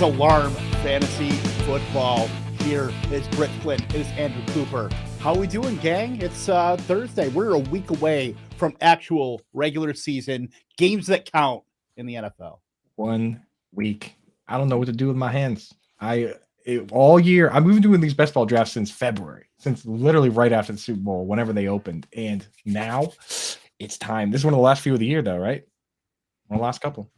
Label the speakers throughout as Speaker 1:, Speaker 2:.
Speaker 1: is Alarm Fantasy Football. Here is Britt Flinn. It is Andrew Cooper. How we doing, gang? It's Thursday. We're a week away from actual regular season games that count in the NFL.
Speaker 2: 1 week. I don't know what to do with my hands. All year, I'm even doing these best ball drafts since February, since literally right after the Super Bowl, whenever they opened. And now it's time. This is one of the last few of the year, though, right? One of the last couple.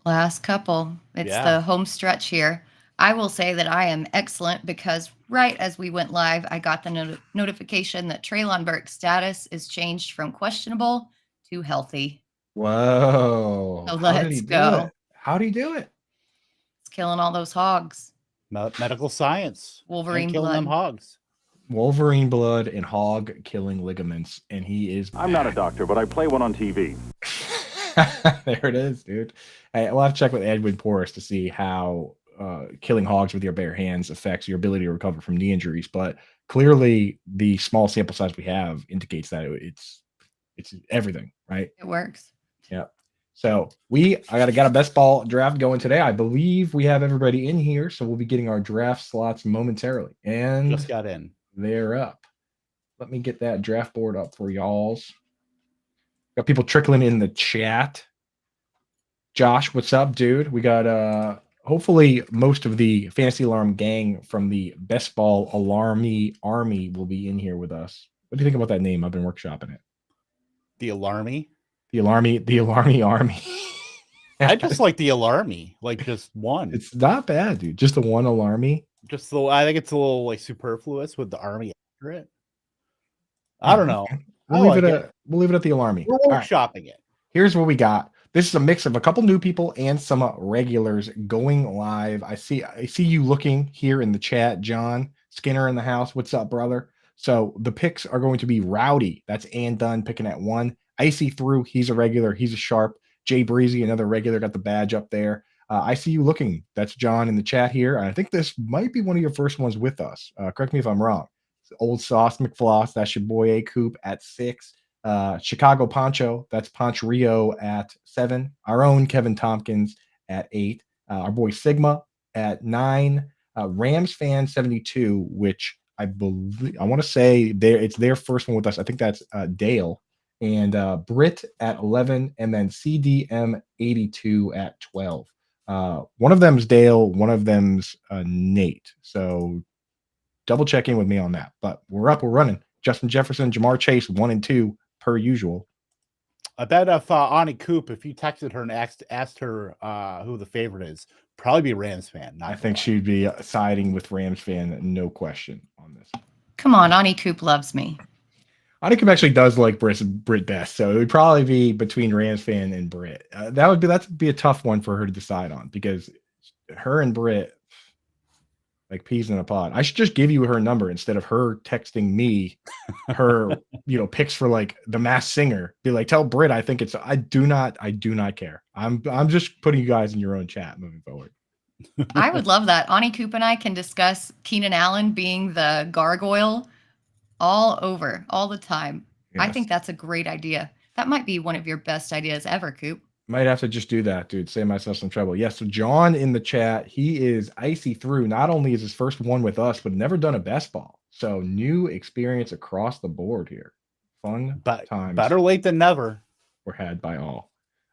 Speaker 3: It's the home stretch here. I will say that I am excellent because right as we went live, I got the notification that Treylon Burke's status is changed from questionable to healthy.
Speaker 2: Whoa.
Speaker 3: So let's go.
Speaker 2: How do you do it?
Speaker 3: It's killing all those hogs.
Speaker 1: Medical science.
Speaker 3: Wolverine
Speaker 1: killing
Speaker 3: blood.
Speaker 1: them hogs.
Speaker 2: Wolverine blood and hog killing ligaments. And he is
Speaker 4: I'm not a doctor, but I play one on TV.
Speaker 2: There it is, dude. Hey, we'll have to check with Edwin Porras to see how killing hogs with your bare hands affects your ability to recover from knee injuries. But clearly, the small sample size we have indicates that it's everything, right?
Speaker 3: It works.
Speaker 2: Yeah. So I got a best ball draft going today. I believe we have everybody in here, so we'll be getting our draft slots momentarily. And
Speaker 1: just got in.
Speaker 2: They're up. Let me get that draft board up for y'all's. Got people trickling in the chat. Josh, what's up, dude? We got hopefully most of the Fantasy Alarm gang from the Best Ball Alarmy Army will be in here with us. What do you think about that name? I've been workshopping it.
Speaker 1: The Alarmy?
Speaker 2: The Alarmy Army.
Speaker 1: I just like the Alarmy, like just one.
Speaker 2: It's not bad, dude. Just the one Alarmy.
Speaker 1: I think it's a little like superfluous with the Army after it. I don't know.
Speaker 2: We'll leave it at the Alarmy.
Speaker 1: We're workshopping it.
Speaker 2: Here's what we got. This is a mix of a couple new people and some regulars going live. I see you looking here in the chat, John Skinner in the house. What's up, brother? So the picks are going to be Rowdy. That's Ann Dunn picking at 1. Icy Through. He's a regular. He's a sharp. Jay Breezy, another regular, got the badge up there. I see you looking. That's John in the chat here. I think this might be one of your first ones with us. Correct me if I'm wrong. Old Sauce McFloss. That's your boy A Coop at 6. Chicago Poncho, that's Ponch Rio at 7. Our own Kevin Tompkins at 8. Our boy Sigma at 9. Rams fan 72, which I want to say it's their first one with us. I think that's Dale. And Britt at 11, and then CDM 82 at 12. One of them's Dale, one of them's Nate. So double check in with me on that. But we're running. Justin Jefferson, Jamar Chase, 1 and 2. Per usual.
Speaker 1: I bet if Ani Coop, if you texted her and asked her who the favorite is, probably be a Rams fan.
Speaker 2: I think she'd be siding with Rams fan, no question on this.
Speaker 3: Come on, Ani Coop loves me.
Speaker 2: Ani Coop actually does like Britt best, so it would probably be between Rams fan and Britt. That'd be a tough one for her to decide on because her and Britt like peas in a pod. I should just give you her number instead of her texting me her, picks for like the Masked Singer. Be like, tell Britt, I do not care. I'm just putting you guys in your own chat moving forward.
Speaker 3: I would love that. Ani Coop and I can discuss Keenan Allen being the gargoyle all the time. Yes. I think that's a great idea. That might be one of your best ideas ever, Coop.
Speaker 2: Might have to just do that, dude. Save myself some trouble. Yes, so John in the chat, he is Icy Through. Not only is his first one with us, but never done a best ball. So new experience across the board here. Fun times.
Speaker 1: Better late than never.
Speaker 2: Were had by all.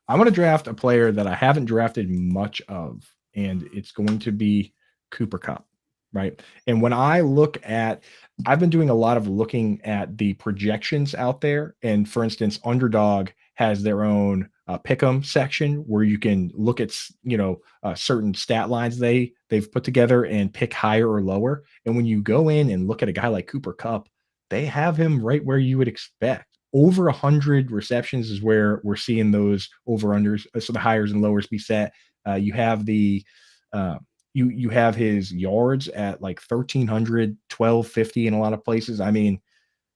Speaker 2: I'm going to draft a player that I haven't drafted much of, and it's going to be Cooper Kupp, right? And when I I've been doing a lot of looking at the projections out there. And for instance, Underdog has their own pick'em section where you can look at certain stat lines they've put together and pick higher or lower. And when you go in and look at a guy like Cooper Kupp, they have him right where you would expect. Over 100 receptions is where we're seeing those over-unders, so the higher and lowers be set. You have you have his yards at like 1,300, 1,250 in a lot of places. I mean,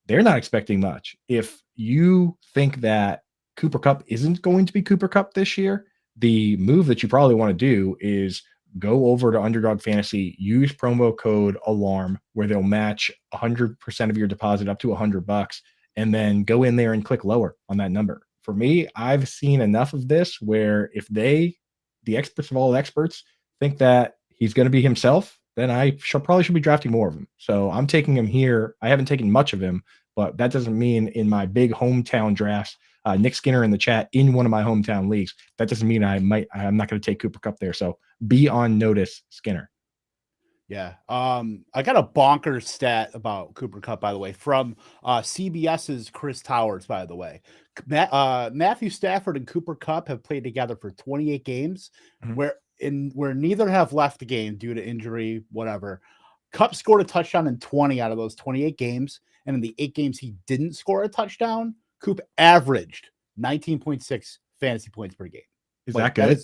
Speaker 2: they're not expecting much. If you think that Cooper Kupp isn't going to be Cooper Kupp this year, the move that you probably want to do is go over to Underdog Fantasy, use promo code ALARM, where they'll match 100% of your deposit up to $100, and then go in there and click lower on that number. For me, I've seen enough of this where if the experts of all experts, think that he's going to be himself, then I probably should be drafting more of him. So I'm taking him here. I haven't taken much of him, but that doesn't mean in my big hometown drafts, Nick Skinner in the chat, in one of my hometown leagues, that doesn't mean I'm not going to take Cooper Kupp there. So be on notice, Skinner.
Speaker 1: Yeah. I got a bonkers stat about Cooper Kupp, by the way, from CBS's Chris Towers, by the way. Matthew Stafford and Cooper Kupp have played together for 28 games, where neither have left the game due to injury, whatever. Kupp scored a touchdown in 20 out of those 28 games, and in the 8 games he didn't score a touchdown, Coop averaged 19.6 fantasy points per game.
Speaker 2: Is that good?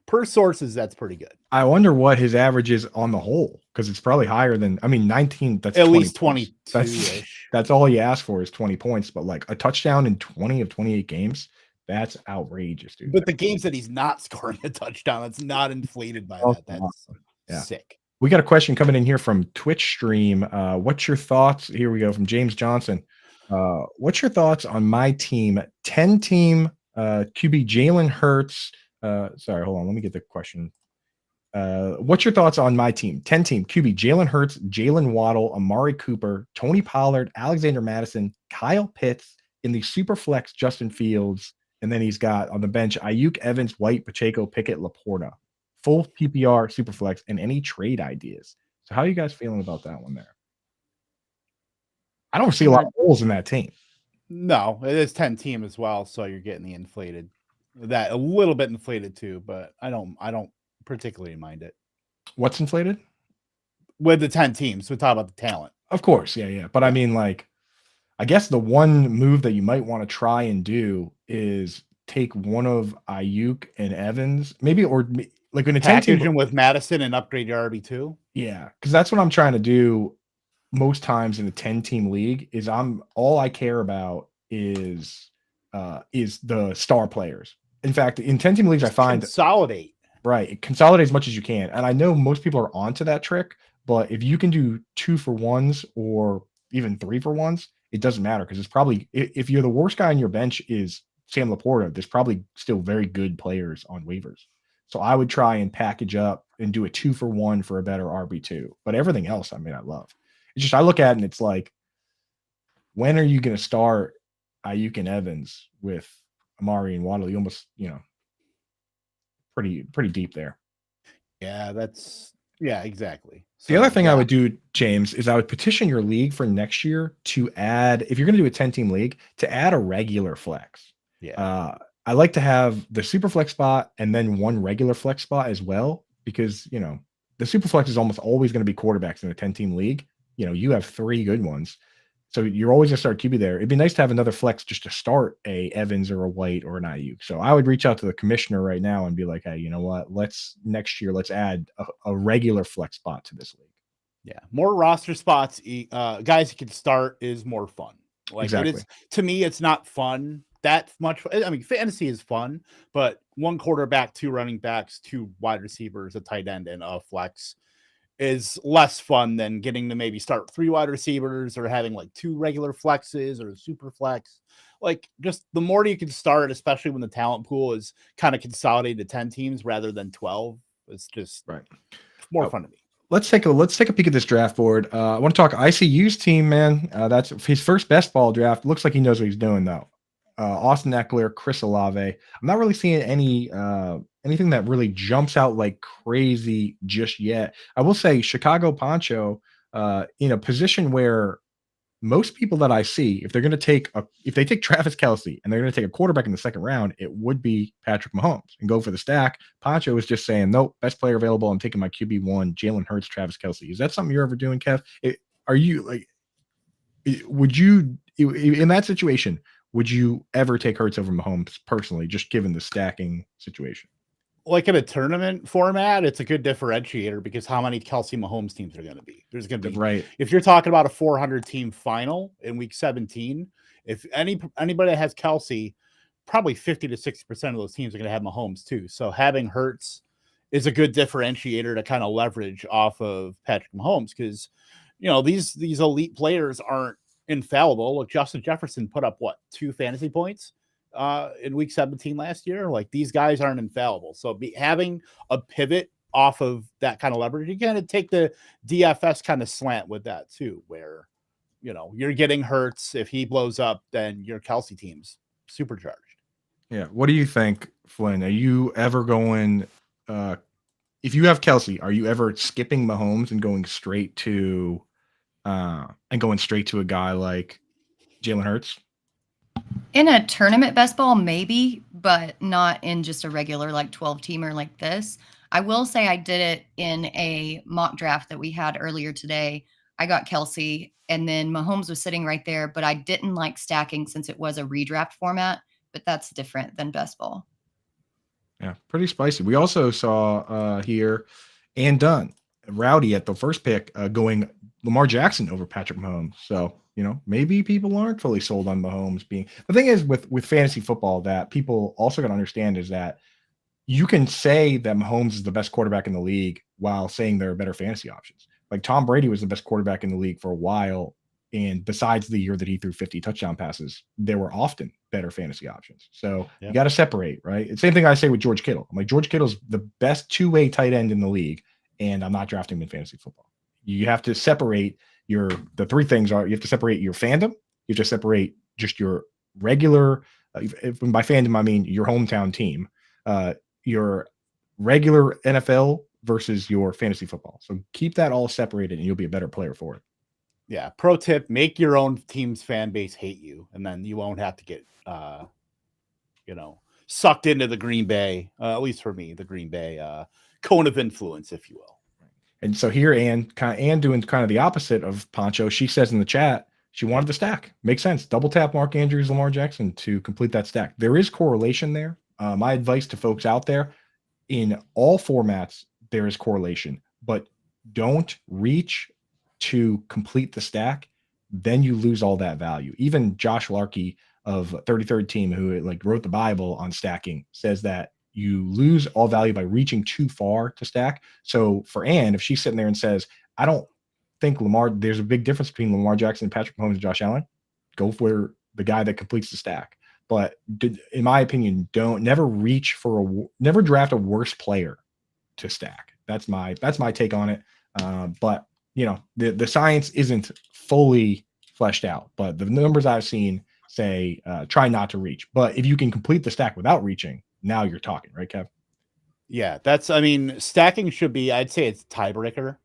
Speaker 1: Per sources, that's pretty good.
Speaker 2: I wonder what his average is on the whole, because it's probably higher than, 19. That's
Speaker 1: at least 22 ish.
Speaker 2: That's all you ask for is 20 points, but like a touchdown in 20 of 28 games, that's outrageous, dude.
Speaker 1: But the games that he's not scoring a touchdown, that's not inflated by that. That's sick.
Speaker 2: We got a question coming in here from Twitch stream. What's your thoughts? Here we go from James Johnson. What's your thoughts on my team? 10-team QB Jalen Hurts. Sorry, hold on. Let me get the question. What's your thoughts on my team? 10-team QB Jalen Hurts, Jalen Waddle, Amari Cooper, Tony Pollard, Alexander Madison, Kyle Pitts, in the super flex Justin Fields, and then he's got on the bench Ayuk, Evans, White, Pacheco, Pickett, Laporta. Full PPR super flex, and any trade ideas. So how are you guys feeling about that one there? I don't see a lot of holes in that team.
Speaker 1: No, it is 10-team as well, so you're getting the inflated. That a little bit inflated too, but I don't particularly mind it.
Speaker 2: What's inflated?
Speaker 1: With the 10 teams, we talk about the talent.
Speaker 2: Of course, yeah. But I mean, like, I guess the one move that you might want to try and do is take one of Ayuk and Evans, maybe, or like in a 10-team
Speaker 1: with Madison and upgrade your RB2.
Speaker 2: Yeah, because that's what I'm trying to do most times in a 10-team league. Is all I care about is the star players. In fact, in 10-team leagues, I find
Speaker 1: consolidate.
Speaker 2: Right, consolidate as much as you can, and I know most people are onto that trick. But if you can do 2-for-1s or even 3-for-1s, it doesn't matter, because it's probably, if you're the worst guy on your bench is Sam Laporta, there's probably still very good players on waivers. So I would try and package up and do a 2-for-1 for a better RB2. But everything else, I loove. It's just, I look at it and it's like, when are you going to start Ayuk and Evans with Amari and Waddle? You almost, pretty deep there.
Speaker 1: Yeah, exactly. So,
Speaker 2: the other thing I would do, James, is I would petition your league for next year to add, if you're going to do a 10-team league, to add a regular flex.
Speaker 1: Yeah.
Speaker 2: I like to have the super flex spot and then one regular flex spot as well, because, the super flex is almost always going to be quarterbacks in a 10-team league. You have 3 good ones. So you're always going to start QB there. It'd be nice to have another flex just to start a Evans or a White or an Ayuk. So I would reach out to the commissioner right now and be like, hey, you know what? Next year, let's add a regular flex spot to this league.
Speaker 1: Yeah. More roster spots, guys you can start is more fun. Like,
Speaker 2: exactly.
Speaker 1: It is, to me, it's not fun that much. Fantasy is fun, but 1 quarterback, 2 running backs, 2 wide receivers, a tight end, and a flex is less fun than getting to maybe start 3 wide receivers or having like 2 regular flexes or a super flex. Like, just the more you can start, especially when the talent pool is kind of consolidated to 10 teams rather than 12, it's just more fun to me.
Speaker 2: Let's take a peek at this draft board. I want to talk ICU's team, man. That's his first best ball draft. Looks like he knows what he's doing, though. Austin Eckler, Chris Olave. I'm not really seeing anything that really jumps out like crazy just yet. I will say Chicago Poncho, in a position where most people that I see, if they're going to take Travis Kelce and they're going to take a quarterback in the 2nd round, it would be Patrick Mahomes and go for the stack. Poncho is just saying, nope, best player available. I'm taking my QB1, Jalen Hurts, Travis Kelce. Is that something you're ever doing, Kev? Would you, in that situation, would you ever take Hurts over Mahomes personally, just given the stacking situation?
Speaker 1: Like in a tournament format, it's a good differentiator because how many Kelce Mahomes teams are going to be? There's going to be,
Speaker 2: right.
Speaker 1: If you're talking about a 400-team final in week 17, if anybody that has Kelce, probably 50 to 60% of those teams are going to have Mahomes too. So having Hurts is a good differentiator to kind of leverage off of Patrick Mahomes, because these elite players aren't infallible. Look, Justin Jefferson put up 2 fantasy points in week 17 last year. Like, these guys aren't infallible. So having a pivot off of that kind of leverage. You kind of take the DFS kind of slant with that too, where, you know, you're getting Hurts. If he blows up, then your Kelsey team's supercharged.
Speaker 2: Yeah. What do you think, Flynn? Are you ever going, if you have Kelsey, are you ever skipping Mahomes and going straight to a guy like Jalen Hurts?
Speaker 3: In a tournament best ball, maybe, but not in just a regular like 12 teamer like this. I will say I did it in a mock draft that we had earlier today. I got Kelsey, and then Mahomes was sitting right there, but I didn't like stacking since it was a redraft format, but that's different than best ball.
Speaker 2: Yeah, pretty spicy. We also saw here and Dunn, Rowdy at the first pick, going Lamar Jackson over Patrick Mahomes. So, you know, maybe people aren't fully sold on Mahomes being. The thing is with fantasy football that people also got to understand is that you can say that Mahomes is the best quarterback in the league while saying there are better fantasy options. Like Tom Brady was the best quarterback in the league for a while. And besides the year that he threw 50 touchdown passes, there were often better fantasy options. So you got to separate, right? It's the same thing I say with George Kittle. I'm like, George Kittle's the best two-way tight end in the league, and I'm not drafting him in fantasy football. You have to separate the three things are you have to separate your fandom, you have to separate just your regular, by fandom, I mean your hometown team, your regular NFL versus your fantasy football. So keep that all separated and you'll be a better player for it.
Speaker 1: Yeah. Pro tip, make your own team's fan base hate you, and then you won't have to get, you know, sucked into the Green Bay, at least for me, the Green Bay cone of influence, if you will.
Speaker 2: And so here, Ann doing kind of the opposite of Poncho. She says in the chat, she wanted the stack. Makes sense. Double tap Mark Andrews, Lamar Jackson to complete that stack. There is correlation there. My advice to folks out there, in all formats, there is correlation, but don't reach to complete the stack. Then you lose all that value. Even Josh Larkey of 33rd Team, who like wrote the Bible on stacking, says that you lose all value by reaching too far to stack. So for Ann, if she's sitting there and says, I don't think there's a big difference between Lamar Jackson, Patrick Mahomes, and Josh Allen, go for the guy that completes the stack. But in my opinion, never draft a worse player to stack. That's my take on it. But you know, the science isn't fully fleshed out, but the numbers I've seen say try not to reach. But if you can complete the stack without reaching, now you're talking, right, Kev?
Speaker 1: Yeah, I mean, stacking should be, I'd say it's tiebreaker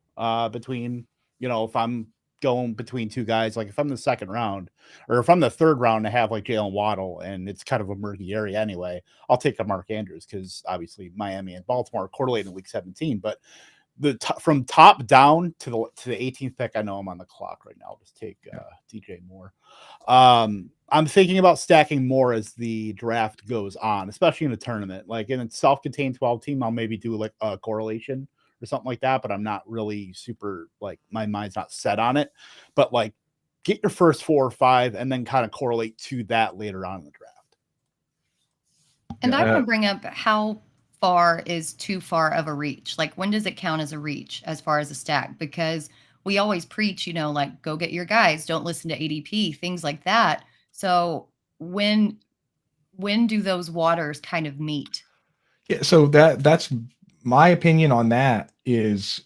Speaker 1: between, you know, if I'm going between two guys, like if I'm the second round or if I'm the third round to have like Jalen Waddle and it's kind of a murky area anyway, I'll take a Mark Andrews because obviously Miami and Baltimore are correlated in week 17, but from top down to the 18th pick, I know I'm on the clock right now. I'll just take DJ Moore. I'm thinking about stacking more as the draft goes on, especially in a tournament. Like in a self-contained 12 team, I'll maybe do like a correlation or something like that, but I'm not really super, like my mind's not set on it. But like get your first 4 or 5 and then kind of correlate to that later on in the draft.
Speaker 3: And I want to bring up how far is too far of a reach. Like when does it count as a reach as far as a stack? Because we always preach, you know, like go get your guys, don't listen to ADP, things like that. So when do those waters kind of meet?
Speaker 2: Yeah, so that's my opinion on that is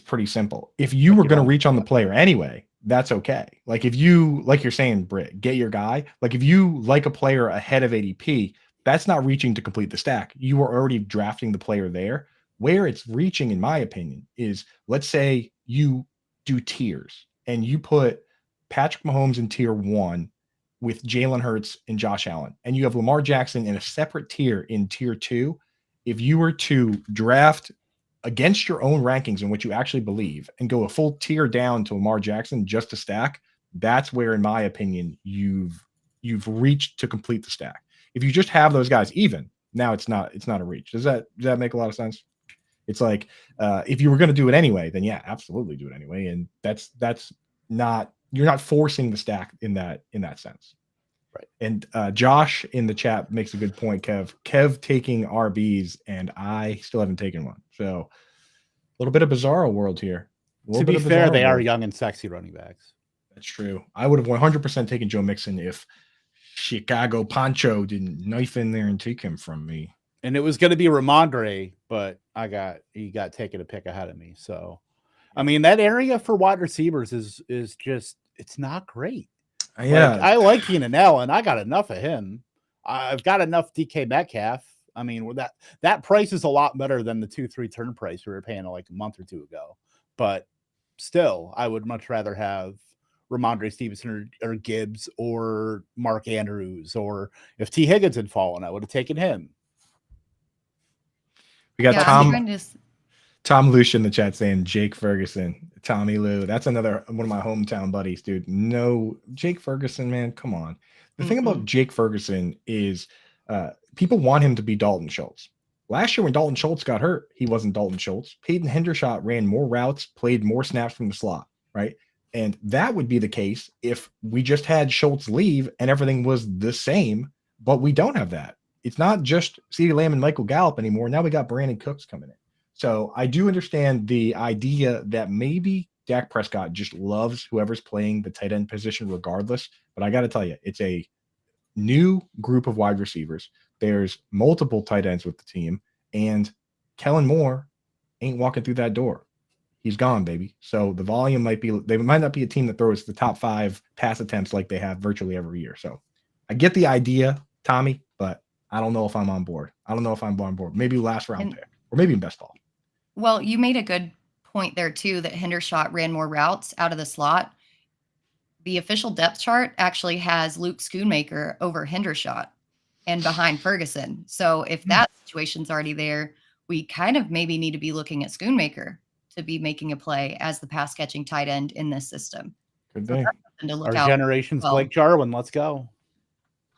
Speaker 2: pretty simple. If you were going to reach on the player anyway, that's okay. Like if you, like you're saying, Britt, get your guy. Like if you like a player ahead of ADP, that's not reaching to complete the stack. You were already drafting the player there. Where it's reaching, in my opinion, is let's say you do tiers and you put Patrick Mahomes in tier 1 with Jalen Hurts and Josh Allen, and you have Lamar Jackson in a separate tier in tier 2. If you were to draft against your own rankings and what you actually believe and go a full tier down to Lamar Jackson just to stack, that's where, in my opinion, you've reached to complete the stack. If you just have those guys even, now it's not a reach. Does that make a lot of sense? It's like if you were going to do it anyway, then yeah, absolutely do it anyway. And that's not, you're not forcing the stack in that sense.
Speaker 1: Right.
Speaker 2: And Josh in the chat makes a good point, Kev taking RBs, and I still haven't taken one. So a little bit of bizarro world here.
Speaker 1: To be fair, they are young and sexy running backs.
Speaker 2: That's true. I would have 100% taken Joe Mixon if Chicago Poncho didn't knife in there and take him from me.
Speaker 1: And it was going to be Ramondre, but he got taken a pick ahead of me. So, I mean, that area for wide receivers is just, it's not great.
Speaker 2: Yeah,
Speaker 1: Like, I like Keenan Allen. I got enough of him. I've got enough DK Metcalf. I mean, with that price is a lot better than the 2-3 turn price we were paying like a month or two ago. But still, I would much rather have Ramondre Stevenson or Gibbs or Mark Andrews, or if T. Higgins had fallen, I would have taken him.
Speaker 2: we got
Speaker 3: Yeah,
Speaker 2: Tom Lucia in the chat saying Jake Ferguson, Tommy Lou. That's another one of my hometown buddies, dude. No, Jake Ferguson, man, come on. The thing about Jake Ferguson is people want him to be Dalton Schultz. Last year when Dalton Schultz got hurt, he wasn't Dalton Schultz. Peyton Hendershot ran more routes, played more snaps from the slot, right? And that would be the case if we just had Schultz leave and everything was the same, but we don't have that. It's not just CeeDee Lamb and Michael Gallup anymore. Now we got Brandon Cooks coming in. So I do understand the idea that maybe Dak Prescott just loves whoever's playing the tight end position regardless. But I got to tell you, it's a new group of wide receivers. There's multiple tight ends with the team, and Kellen Moore ain't walking through that door. He's gone, baby. So the volume they might not be a team that throws the top 5 pass attempts like they have virtually every year. So I get the idea, Tommy, but I don't know if I'm on board. I don't know if I'm on board. Maybe last round pick or maybe in best ball.
Speaker 3: Well, you made a good point there too, that Hendershot ran more routes out of the slot. The official depth chart actually has Luke Schoonmaker over Hendershot and behind Ferguson. So if that situation's already there, we kind of maybe need to be looking at Schoonmaker to be making a play as the pass catching tight end in this system.
Speaker 2: Good thing.
Speaker 3: To look
Speaker 1: Our
Speaker 3: out.
Speaker 1: generation's Blake Jarwin. Let's go.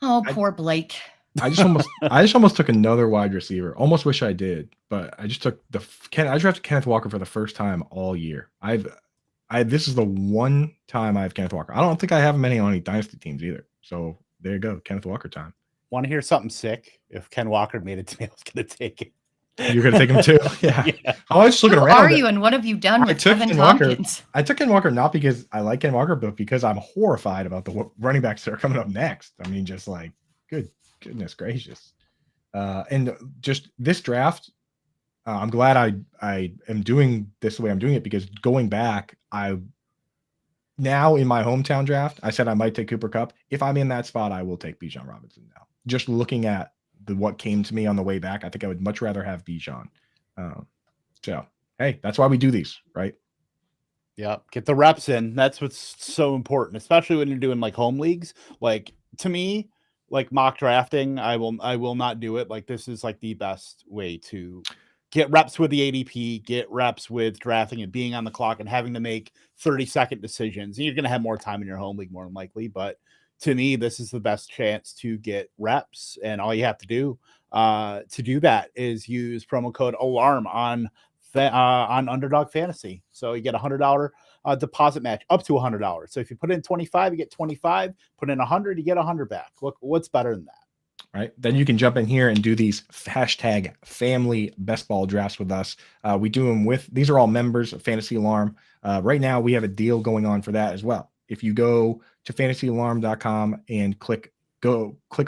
Speaker 3: Oh, poor Blake.
Speaker 2: I just almost took another wide receiver. Almost wish I did, but I just took I drafted Kenneth Walker for the first time all year. This is the one time I have Kenneth Walker. I don't think I have many on any dynasty teams either. So there you go, Kenneth Walker time.
Speaker 1: Want to hear something sick? If Ken Walker made it to me, I was going to take it.
Speaker 2: You're going to take him too? Yeah. I was just looking around.
Speaker 3: Who are you and what have you done with Kevin Tompkins?
Speaker 2: I took Ken Walker not because I like Ken Walker, but because I'm horrified about the running backs that are coming up next. I mean, just like, goodness gracious. And just this draft, I'm glad I am doing this the way I'm doing it, because going back, now in my hometown draft, I said I might take Cooper Kupp. If I'm in that spot, I will take Bijan Robinson now. Just looking at what came to me on the way back, I think I would much rather have Bijan. So, hey, that's why we do these, right?
Speaker 1: Yeah, get the reps in. That's what's so important, especially when you're doing like home leagues. Like, to me, like mock drafting, I will not do it. Like, this is like the best way to get reps with the ADP, get reps with drafting and being on the clock and having to make 30-second decisions. And you're going to have more time in your home league more than likely, but to me, this is the best chance to get reps. And all you have to do that is use promo code ALARM on Underdog Fantasy. So you get $100 deposit match up to $100. So if you put in 25, you get 25. Put in 100, you get 100 back. Look, what's better than that?
Speaker 2: Right. Then you can jump in here and do these hashtag family best ball drafts with us. We do them these are all members of Fantasy Alarm. Right now we have a deal going on for that as well. If you go to fantasyalarm.com and click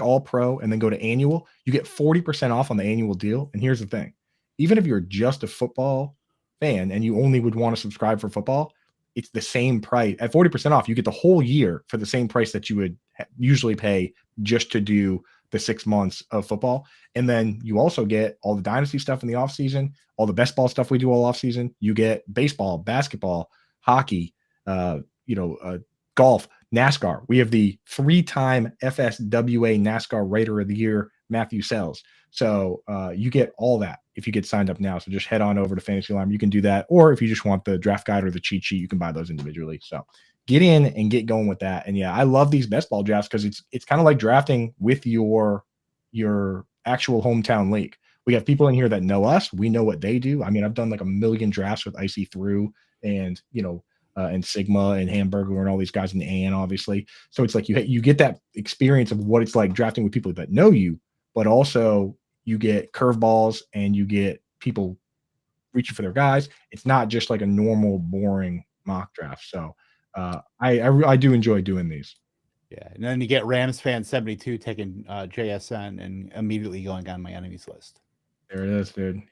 Speaker 2: all pro and then go to annual, you get 40% off on the annual deal. And here's the thing. Even if you're just a football fan and you only would want to subscribe for football, it's the same price. At 40% off, you get the whole year for the same price that you would usually pay just to do the 6 months of football. And then you also get all the dynasty stuff in the off season, all the best ball stuff we do all off season. You get baseball, basketball, hockey, golf, NASCAR. We have the 3-time FSWA NASCAR Writer of the Year, Matthew Sells. So you get all that if you get signed up now. So just head on over to Fantasy Alarm. You can do that. Or if you just want the draft guide or the cheat sheet, you can buy those individually. So get in and get going with that. And yeah, I love these best ball drafts because it's kind of like drafting with your actual hometown league. We have people in here that know us. We know what they do. I mean, I've done like a million drafts with Icy Through and and Sigma and Hamburger and all these guys in the AN, obviously. So it's like you get that experience of what it's like drafting with people that know you, but also you get curveballs and you get people reaching for their guys. It's not just like a normal, boring mock draft. So I do enjoy doing these.
Speaker 1: Yeah, and then you get Rams fan 72 taking JSN and immediately going on my enemies list.
Speaker 2: There it is, dude.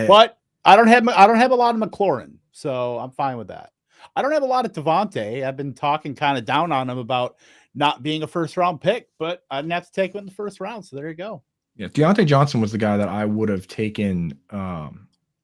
Speaker 1: But I don't have a lot of McLaurin, so I'm fine with that. I don't have a lot of Devontae. I've been talking kind of down on him about not being a first round pick, but I didn't have to take him in the first round. So there you go.
Speaker 2: Yeah, Deontay Johnson was the guy that I would have taken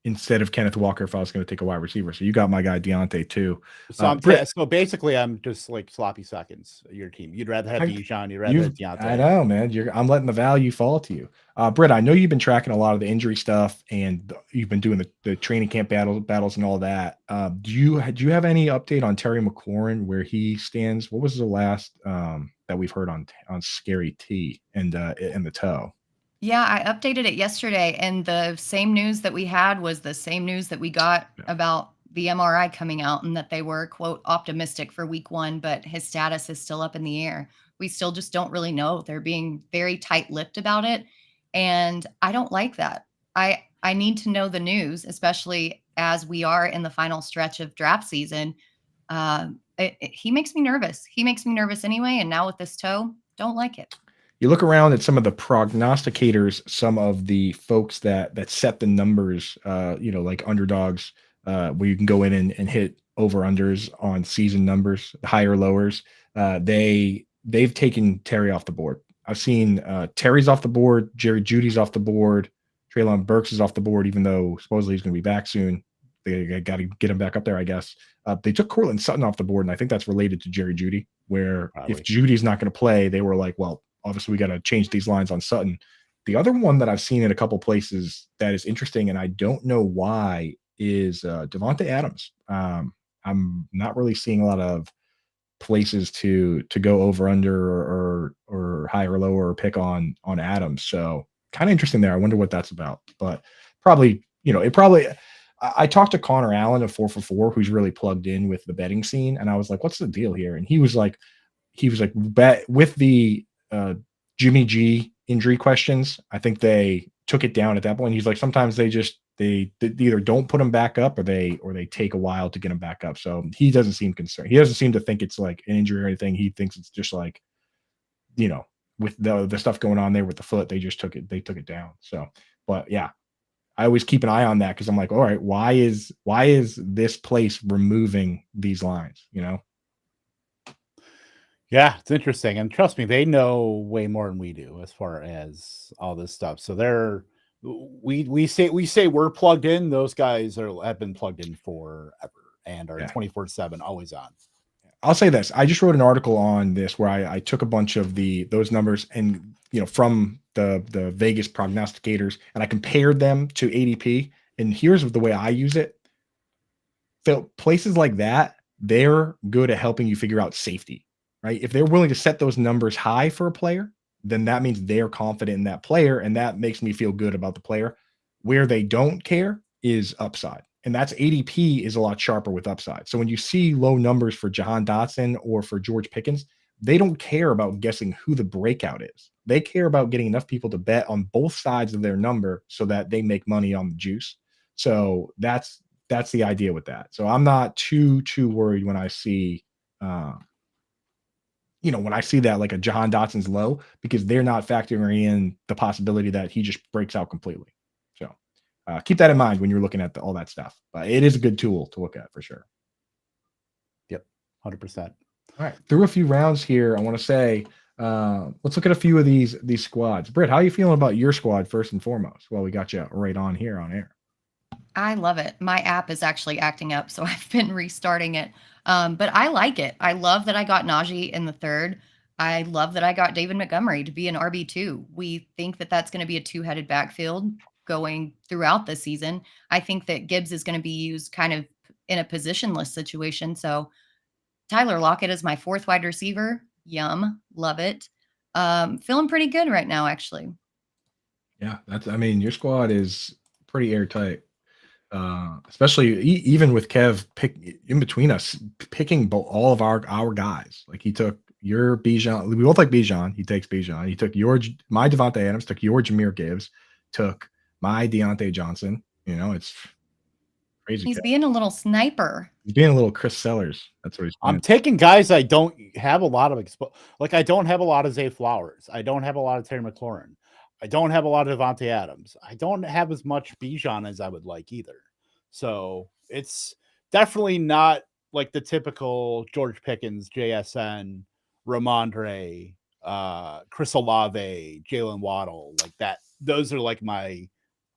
Speaker 2: instead of Kenneth Walker if I was going to take a wide receiver. So you got my guy Deontay too.
Speaker 1: So so basically, I'm just like sloppy seconds. Your team. You'd rather have Bijan. You'd rather have Deontay.
Speaker 2: I know, man. I'm letting the value fall to you. Britt, I know you've been tracking a lot of the injury stuff, and you've been doing the training camp battles and all that. Do you have any update on Terry McLaurin, where he stands? What was the last that we've heard on Scary T and the toe?
Speaker 3: Yeah, I updated it yesterday, and the same news that we had was the same news that we got about the MRI coming out, and that they were, quote, optimistic for week 1, but his status is still up in the air. We still just don't really know. They're being very tight-lipped about it, and I don't like that. I need to know the news, especially as we are in the final stretch of draft season. He makes me nervous. He makes me nervous anyway, and now with this toe, don't like it.
Speaker 2: You look around at some of the prognosticators, some of the folks that set the numbers, like underdogs, where you can go in and hit over-unders on season numbers, higher lowers. They've taken Terry off the board. I've seen Terry's off the board, Jerry Jeudy's off the board, Treylon Burks is off the board, even though supposedly he's going to be back soon. They got to get him back up there, I guess. They took Courtland Sutton off the board, and I think that's related to Jerry Jeudy, where if Judy's not going to play, they were like, well, obviously we got to change these lines on Sutton. The other one that I've seen in a couple places that is interesting, and I don't know why, is Devontae Adams. I'm not really seeing a lot of places to go over or higher or lower or pick on Adams. So kind of interesting there. I wonder what that's about. But probably, I talked to Connor Allen of 4 for 4, who's really plugged in with the betting scene, and I was like, what's the deal here? And he was like, bet with the Jimmy G injury questions, I think they took it down at that point. He's like, sometimes they either don't put him back up or they take a while to get him back up. So he doesn't seem concerned. He doesn't seem to think it's like an injury or anything. He thinks it's just like, with the stuff going on there with the foot, they took it down. So, but yeah, I always keep an eye on that because I'm like, all right, why is this place removing these lines?
Speaker 1: Yeah, it's interesting, and trust me, they know way more than we do as far as all this stuff. So we say we're plugged in. Those guys have been plugged in forever and are 24/7, always on.
Speaker 2: I'll say this: I just wrote an article on this where I took a bunch of those numbers and from the Vegas prognosticators, and I compared them to ADP. And here's the way I use it: places like that, they're good at helping you figure out safety. Right? If they're willing to set those numbers high for a player, then that means they're confident in that player, and that makes me feel good about the player. Where they don't care is upside, and that's ADP is a lot sharper with upside. So when you see low numbers for Jahan Dotson or for George Pickens, they don't care about guessing who the breakout is. They care about getting enough people to bet on both sides of their number so that they make money on the juice. So that's the idea with that. So I'm not too worried when I see when I see that like a Jahan Dotson's low, because they're not factoring in the possibility that he just breaks out completely. So keep that in mind when you're looking at all that stuff. But it is a good tool to look at for sure.
Speaker 1: Yep, 100%.
Speaker 2: All right, through a few rounds here, I want to say let's look at a few of these squads. Britt, how are you feeling about your squad first and foremost? Well, we got you right on here on air.
Speaker 3: I love it. My app is actually acting up, so I've been restarting it. But I like it. I love that I got Najee in the 3rd. I love that I got David Montgomery to be an RB2. We think that that's going to be a 2-headed backfield going throughout the season. I think that Gibbs is going to be used kind of in a positionless situation. So Tyler Lockett is my 4th wide receiver. Yum. Love it. Feeling pretty good right now, actually.
Speaker 2: Yeah, your squad is pretty airtight. Especially even with Kev in between us picking all of our guys. Like he took your Bijan. We both like Bijan. He takes Bijan. He took my Devontae Adams, took your Jahmyr Gibbs, took my Deontay Johnson. It's crazy.
Speaker 3: He's being a little sniper.
Speaker 2: He's being a little Chris Sellers. That's what he's doing.
Speaker 1: I'm taking guys I don't have a lot of I don't have a lot of Zay Flowers. I don't have a lot of Terry McLaurin. I don't have a lot of Devontae Adams. I don't have as much Bijan as I would like either. So it's definitely not like the typical George Pickens, JSN, Ramondre, Chris Olave, Jalen Waddle, like that. Those are like my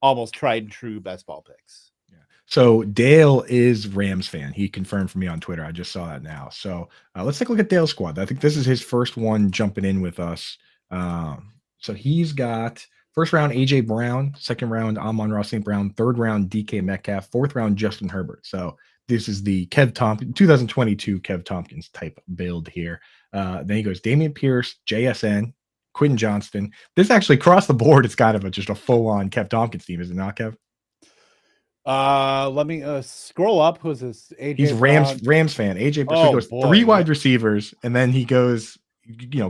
Speaker 1: almost tried and true best ball picks.
Speaker 2: Yeah. So Dale is Rams fan. He confirmed for me on Twitter. I just saw that now. So let's take a look at Dale's squad. I think this is his first one jumping in with us. So he's got first round AJ Brown, second round Amon-Ra St. Brown, third round DK Metcalf, fourth round Justin Herbert. So this is the 2022 Kev Tompkins type build here. Then he goes Dameon Pierce, JSN, Quentin Johnston. This actually across the board is kind of just a full-on Kev Tompkins team, is it not, Kev?
Speaker 1: Let me scroll up. Who's this? AJ
Speaker 2: He's
Speaker 1: Brown.
Speaker 2: Rams fan. AJ
Speaker 1: Oh,
Speaker 2: goes
Speaker 1: boy.
Speaker 2: 3 wide receivers, and then he goes,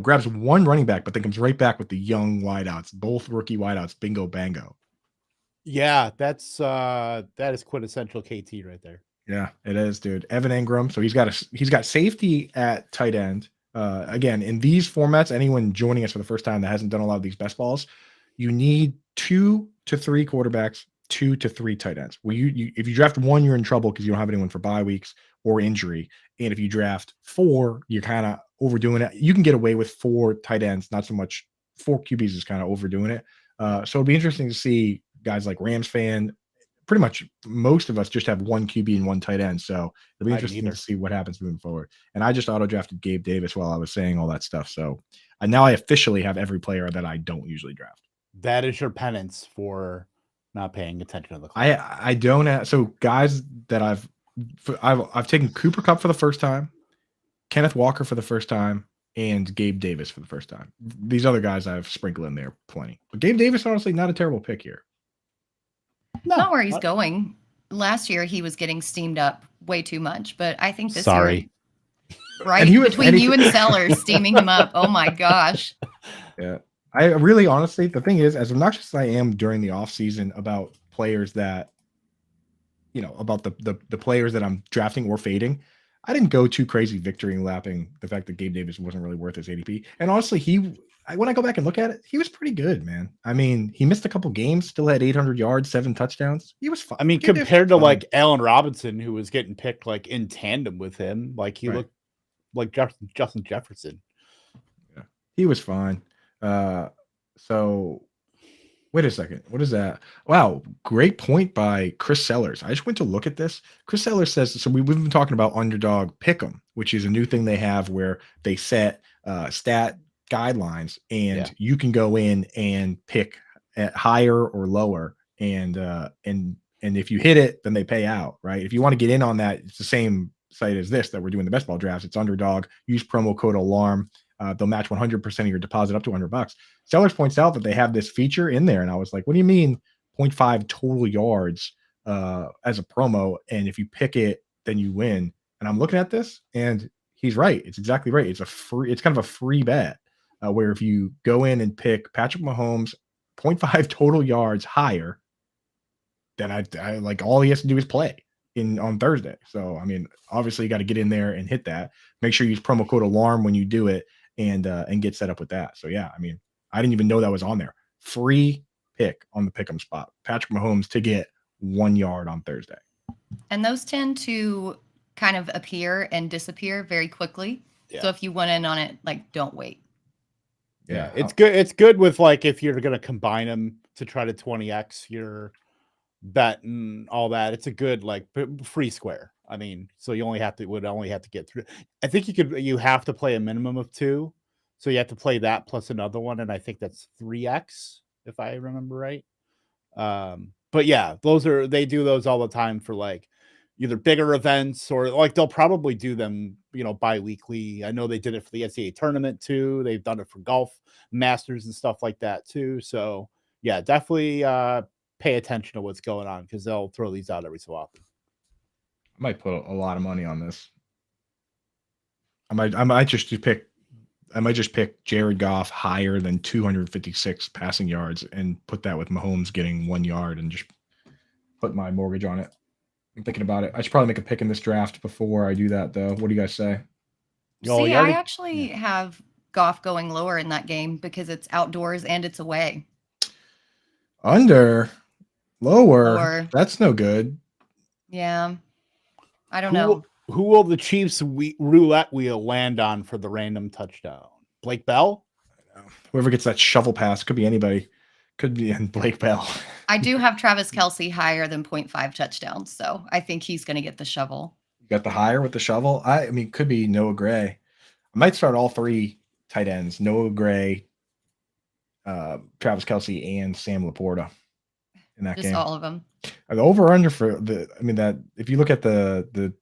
Speaker 2: grabs 1 running back, but then comes right back with the young wideouts, both rookie wideouts, bingo bango.
Speaker 1: Yeah, that is quintessential KT right there.
Speaker 2: Yeah, it is, dude. Evan Ingram. So he's got safety at tight end. Again, in these formats, anyone joining us for the first time that hasn't done a lot of these best balls, you need 2 to 3 quarterbacks, 2 to 3 tight ends. Well, if you draft 1, you're in trouble because you don't have anyone for bye weeks or injury. And if you draft 4, you're kind of overdoing it. You can get away with 4 tight ends, not so much 4 QBs is kind of overdoing it. So it'll be interesting to see guys like Rams fan. Pretty much most of us just have 1 QB and 1 tight end. So it'll be interesting to see what happens moving forward. And I just auto drafted Gabe Davis while I was saying all that stuff. So now I officially have every player that I don't usually draft.
Speaker 1: That is your penance for not paying attention to the clock.
Speaker 2: I don't have, so guys that I've taken Cooper Kupp for the first time, Kenneth Walker for the first time, and Gabe Davis for the first time. These other guys I've sprinkled in there plenty. But Gabe Davis, honestly, not a terrible pick here.
Speaker 3: No, not where he's going. Last year, he was getting steamed up way too much, but I think this year, right between you and Sellers steaming him up. Oh my gosh.
Speaker 2: Yeah. I really, honestly, the thing is, as obnoxious as I am during the off season about players that, about the players that I'm drafting or fading, I didn't go too crazy victory lapping the fact that Gabe Davis wasn't really worth his ADP. And honestly, when I go back and look at it, he was pretty good, man. I mean, he missed a couple games, still had 800 yards, 7 touchdowns. He was fine.
Speaker 1: I mean, compared to like Allen Robinson, who was getting picked like in tandem with him, like he looked like Justin Jefferson.
Speaker 2: Yeah, he was fine. So wait a second. What is that? Wow. Great point by Chris Sellers. I just went to look at this. Chris Sellers says, so we've been talking about Underdog Pick'em, which is a new thing they have where they set stat guidelines and you can go in and pick at higher or lower. And if you hit it, then they pay out, right? If you want to get in on that, it's the same site as this that we're doing the best ball drafts. It's Underdog. Use promo code ALARM. They'll match 100% of your deposit up to $100. Sellers points out that they have this feature in there. And I was like, what do you mean 0.5 total yards as a promo? And if you pick it, then you win. And I'm looking at this and he's right. It's exactly right. It's kind of a free bet where if you go in and pick Patrick Mahomes 0.5 total yards higher, then I like all he has to do is play on Thursday. So, I mean, obviously you got to get in there and hit that. Make sure you use promo code ALARM when you do it and get set up with that. So yeah, I mean, I didn't even know that was on there. Free pick on the pick'em spot. Patrick Mahomes to get 1 yard on Thursday.
Speaker 3: And those tend to kind of appear and disappear very quickly. Yeah. So if you went in on it, like, don't wait.
Speaker 1: Yeah, it's good. It's good with like if you're going to combine them to try to 20x your bet and all that. It's a good like free square. I mean, so you would only have to get through. I think you have to play a minimum of 2, so you have to play that plus another one, and I think that's 3x if I remember right. But yeah, they do those all the time for like either bigger events or like they'll probably do them, bi-weekly. I know they did it for the NCAA tournament too. They've done it for golf masters and stuff like that too. So yeah, definitely pay attention to what's going on because they'll throw these out every so often.
Speaker 2: I might put a lot of money on this. I might just pick Jared Goff higher than 256 passing yards and put that with Mahomes getting 1 yard and just put my mortgage on it. I'm thinking about it. I should probably make a pick in this draft before I do that, though. What do you guys say?
Speaker 3: I actually have Goff going lower in that game because it's outdoors and it's away.
Speaker 2: Under, lower.
Speaker 3: Lower.
Speaker 2: That's no good.
Speaker 3: Yeah. I don't know.
Speaker 1: Who will the Chiefs roulette wheel land on for the random touchdown? Blake Bell?
Speaker 2: Whoever gets that shovel pass, could be anybody. Could be Blake Bell.
Speaker 3: I do have Travis Kelce higher than 0.5 touchdowns, so I think he's going to get the shovel.
Speaker 2: You got the higher with the shovel? I mean, could be Noah Gray. I might start all three tight ends, Noah Gray, Travis Kelce, and Sam Laporta in that
Speaker 3: Just
Speaker 2: game.
Speaker 3: all of them.
Speaker 2: The over-under for that if you look at the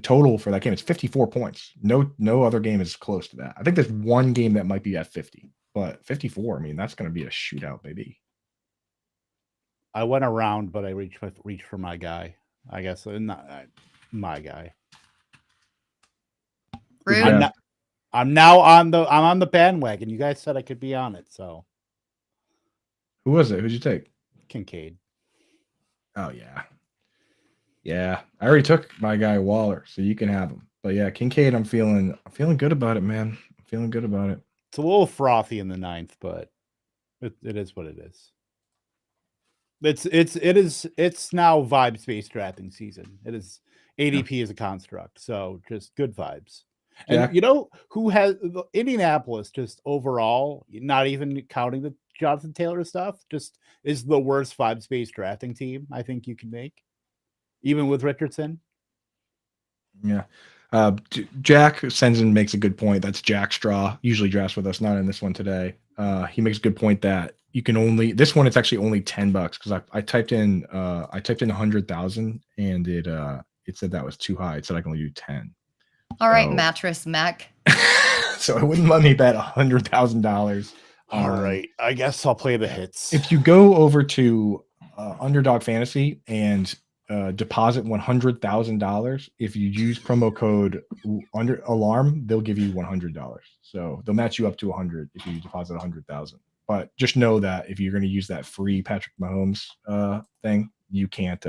Speaker 2: total for that game, it's 54 points. No other game is close to that. I think there's one game that might be at 50, but 54, I mean, that's going to be a shootout, baby.
Speaker 1: I went around, but I reached for my guy. I guess not my guy.
Speaker 3: Rude.
Speaker 1: I'm on the bandwagon. You guys said I could be on it, so.
Speaker 2: Who was it? Who'd you take?
Speaker 1: Kincaid.
Speaker 2: Oh yeah. Yeah. I already took my guy Waller, so you can have him. But yeah, Kincaid, I'm feeling good about it, man. I'm feeling good about it.
Speaker 1: It's a little frothy in the 9th, but it is what it is. It's now vibes-based drafting season. It is ADP is a construct, so just good vibes. And you know who has Indianapolis just overall, not even counting the Jonathan Taylor stuff, just is the worst vibes-based drafting team I think you can make, even with Richardson.
Speaker 2: Yeah. Jack Sensen makes a good point. That's Jack Straw, usually drafts with us, not in this one today. He makes a good point that you can this one, it's actually only $10 because I typed in 100,000 and it said that was too high. It said I can only do 10.
Speaker 3: All right, Mattress Mac.
Speaker 2: So it wouldn't let me bet $100,000.
Speaker 1: All right, I guess I'll play the hits.
Speaker 2: If you go over to Underdog Fantasy and deposit $100,000, if you use promo code alarm, they'll give you $100. So they'll match you up to 100 if you deposit 100,000. But just know that if you're going to use that free Patrick Mahomes thing, you can't.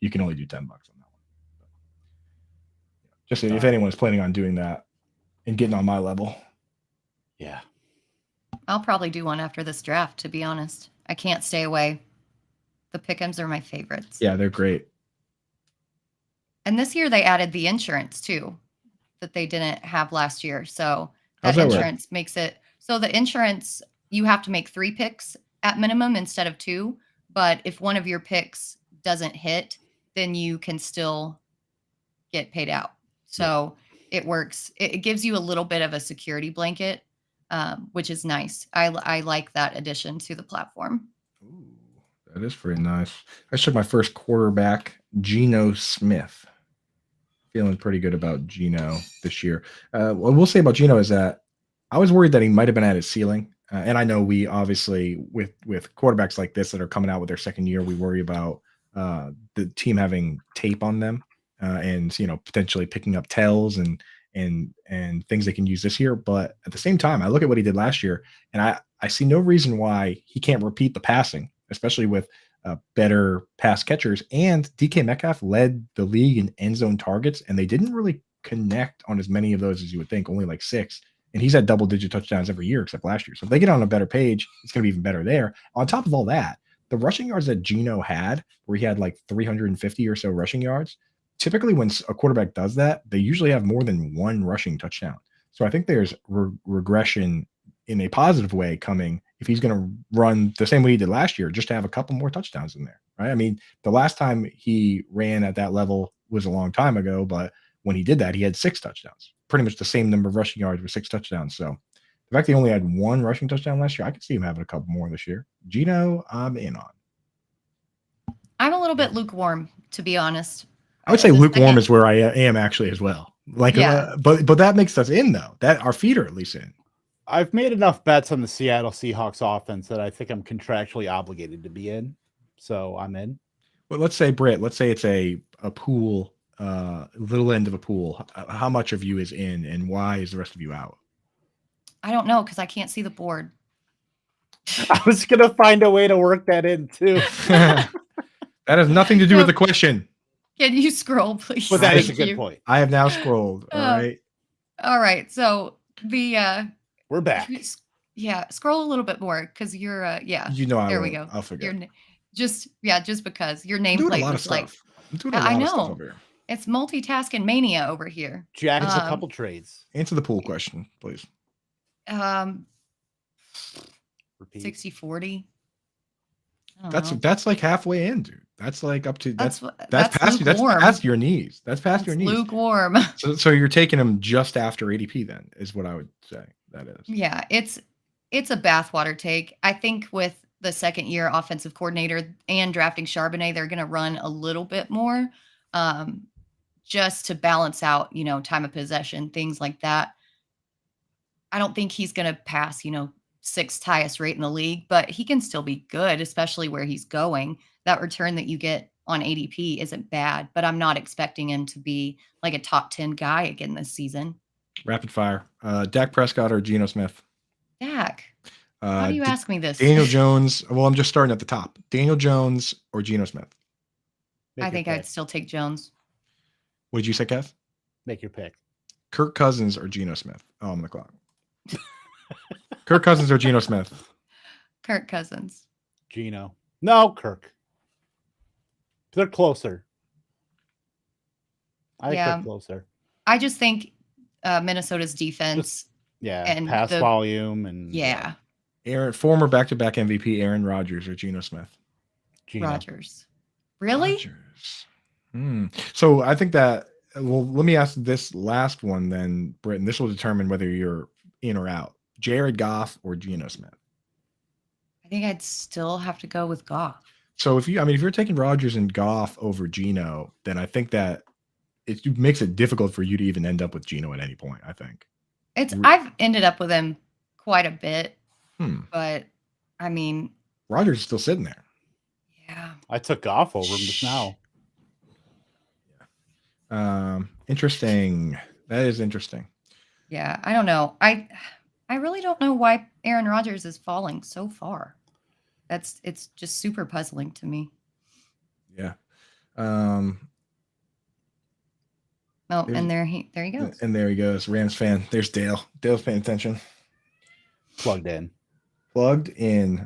Speaker 2: You can only do $10 on that one. Just if anyone's planning on doing that and getting on my level.
Speaker 1: Yeah.
Speaker 3: I'll probably do one after this draft, to be honest. I can't stay away. The pick'ems are my favorites.
Speaker 2: Yeah, they're great.
Speaker 3: And this year they added the insurance too, that they didn't have last year. So that
Speaker 2: How's that
Speaker 3: insurance makes it so the insurance, you have to make 3 picks at minimum instead of 2. But if one of your picks doesn't hit, then you can still get paid out. So it works. It gives you a little bit of a security blanket, which is nice. I like that addition to the platform.
Speaker 2: Ooh, that is pretty nice. I took my first quarterback, Geno Smith. Feeling pretty good about Geno this year. What we'll say about Geno is that I was worried that he might have been at his ceiling. And I know we obviously, with quarterbacks like this that are coming out with their second year, we worry about the team having tape on them and potentially picking up tells and things they can use this year. But at the same time, I look at what he did last year, and I see no reason why he can't repeat the passing, especially with better pass catchers. And DK Metcalf led the league in end zone targets, and they didn't really connect on as many of those as you would think, only like 6. And he's had double-digit touchdowns every year except last year. So if they get on a better page, it's going to be even better there. On top of all that, the rushing yards that Geno had, where he had like 350 or so rushing yards, typically when a quarterback does that, they usually have more than 1 rushing touchdown. So I think there's regression in a positive way coming if he's going to run the same way he did last year, just to have a couple more touchdowns in there, right? I mean, the last time he ran at that level was a long time ago, but when he did that, he had 6 touchdowns, pretty much the same number of rushing yards with 6 touchdowns. So the fact he only had 1 rushing touchdown last year, I could see him having a couple more this year. Geno, I'm in on.
Speaker 3: I'm a little bit lukewarm, to be honest.
Speaker 2: I would say lukewarm is where I am actually as well. Like, but that makes us in though. That our feet are at least in.
Speaker 1: I've made enough bets on the Seattle Seahawks offense that I think I'm contractually obligated to be in. So I'm in.
Speaker 2: Well, let's say, Britt, let's say it's a pool, little end of a pool. How much of you is in and why is the rest of you out?
Speaker 3: I don't know because I can't see the board.
Speaker 1: I was going to find a way to work that in too.
Speaker 2: That has nothing to do with the question.
Speaker 3: Can you scroll, please?
Speaker 1: But that is a good point.
Speaker 2: I have now scrolled. All right.
Speaker 3: All right. So the
Speaker 1: we're back.
Speaker 3: Yeah, scroll a little bit more because you're yeah.
Speaker 2: You know I
Speaker 3: There we
Speaker 2: won't.
Speaker 3: go.
Speaker 2: I'll forget.
Speaker 3: Just because your
Speaker 2: I'm doing a
Speaker 3: nameplate
Speaker 2: lot of
Speaker 3: was like,
Speaker 2: stuff. I'm doing a
Speaker 3: I
Speaker 2: lot of stuff
Speaker 3: know
Speaker 2: over here.
Speaker 3: it's multitasking mania over here.
Speaker 1: Jack's a couple trades.
Speaker 2: Answer the pool question, please.
Speaker 3: 60-40.
Speaker 2: That's like halfway in, dude. That's like up to that's past you. That's
Speaker 3: lukewarm.
Speaker 2: past your knees. That's past your knees.
Speaker 3: Lukewarm.
Speaker 2: So you're taking them just after ADP, then, is what I would say that is.
Speaker 3: Yeah, it's a bathwater take. I think with the second year offensive coordinator and drafting Charbonnet, they're going to run a little bit more, just to balance out, time of possession, things like that. I don't think he's going to pass, sixth highest rate in the league, but he can still be good, especially where he's going. That return that you get on ADP isn't bad, but I'm not expecting him to be like a top 10 guy again this season.
Speaker 2: Rapid fire. Dak Prescott or Geno Smith?
Speaker 3: Dak. How do you ask me this?
Speaker 2: Daniel Jones. Well, I'm just starting at the top. Daniel Jones or Geno Smith?
Speaker 3: I think I'd still take Jones.
Speaker 2: What did you say, Kev?
Speaker 1: Make your pick.
Speaker 2: Kirk Cousins or Geno Smith? Oh, I'm on the clock. Kirk Cousins or Geno Smith?
Speaker 3: Kirk Cousins.
Speaker 1: Geno. No, Kirk. They're closer. I think they're closer.
Speaker 3: I just think Minnesota's defense.
Speaker 1: And pass volume and
Speaker 2: former back-to-back MVP Aaron Rodgers or Geno Smith?
Speaker 3: Rodgers. Really?
Speaker 2: Rodgers. So I think that. Well, let me ask this last one then, Britt, and this will determine whether you're in or out. Jared Goff or Geno Smith?
Speaker 3: I think I'd still have to go with Goff.
Speaker 2: So if you're taking Rodgers and Goff over Geno, then I think that it makes it difficult for you to even end up with Geno at any point, I think.
Speaker 3: I've ended up with him quite a bit, but I mean,
Speaker 2: Rodgers is still sitting there.
Speaker 3: Yeah.
Speaker 1: I took Goff over him just now.
Speaker 2: Interesting. That is interesting.
Speaker 3: Yeah, I don't know. I really don't know why Aaron Rodgers is falling so far. It's just super puzzling to me.
Speaker 2: Yeah.
Speaker 3: Oh, and there he goes.
Speaker 2: And there he goes. Rams fan. There's Dale. Dale's paying attention.
Speaker 1: Plugged in.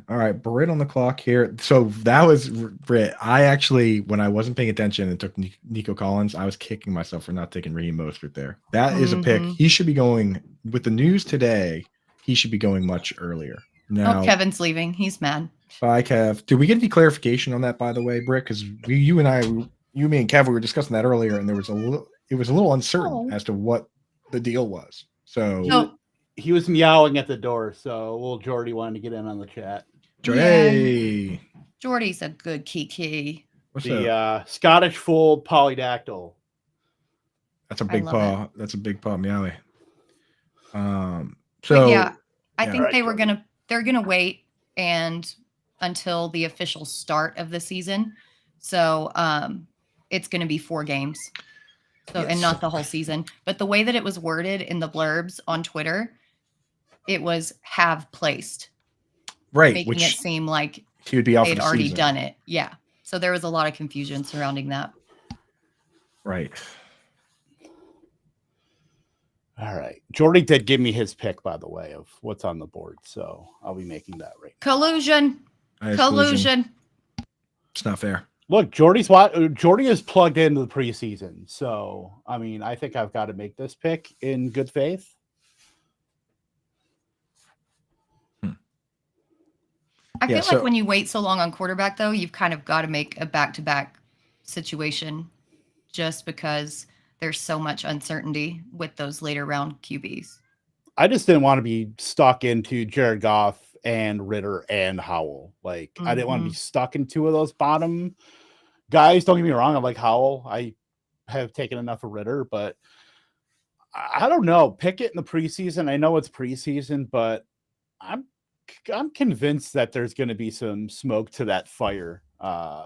Speaker 2: All right, Britt on the clock here. So that was Britt. I actually, when I wasn't paying attention and took Nico Collins, I was kicking myself for not taking Raheem Mostert there. That is a pick. He should be going with the news today. He should be going much earlier. Now,
Speaker 3: Kevin's leaving. He's mad.
Speaker 2: Bye, Kev. Did we get any clarification on that, by the way, Britt? Because you, me, and Kev, we were discussing that earlier, and it was a little uncertain as to what the deal was. So
Speaker 1: he was meowing at the door, so little Jordy wanted to get in on the chat.
Speaker 2: Jordy.
Speaker 3: Jordy's a good kiki.
Speaker 2: What's
Speaker 1: the Scottish fold polydactyl.
Speaker 2: That's a big paw. That's a big paw, meowie.
Speaker 3: I think they're gonna wait until the official start of the season. So it's gonna be 4 games. So and not the whole season. But the way that it was worded in the blurbs on Twitter, it was have placed.
Speaker 2: Right.
Speaker 3: Making it seem like
Speaker 2: he would be out.
Speaker 3: They'd already done it. Yeah. So there was a lot of confusion surrounding that.
Speaker 2: Right.
Speaker 1: All right. Jordy did give me his pick, by the way, of what's on the board. So I'll be making that right now.
Speaker 3: Collusion.
Speaker 2: It's not fair.
Speaker 1: Look, Jordy is plugged into the preseason. So, I mean, I think I've got to make this pick in good faith.
Speaker 3: I feel like when you wait so long on quarterback, though, you've kind of got to make a back-to-back situation just because there's so much uncertainty with those later round QBs.
Speaker 1: I just didn't want to be stuck into Jared Goff and Ritter and Howell. I didn't want to be stuck in 2 of those bottom guys. Don't get me wrong. I like Howell. I have taken enough of Ritter, but I don't know. Pick it in the preseason. I know it's preseason, but I'm convinced that there's going to be some smoke to that fire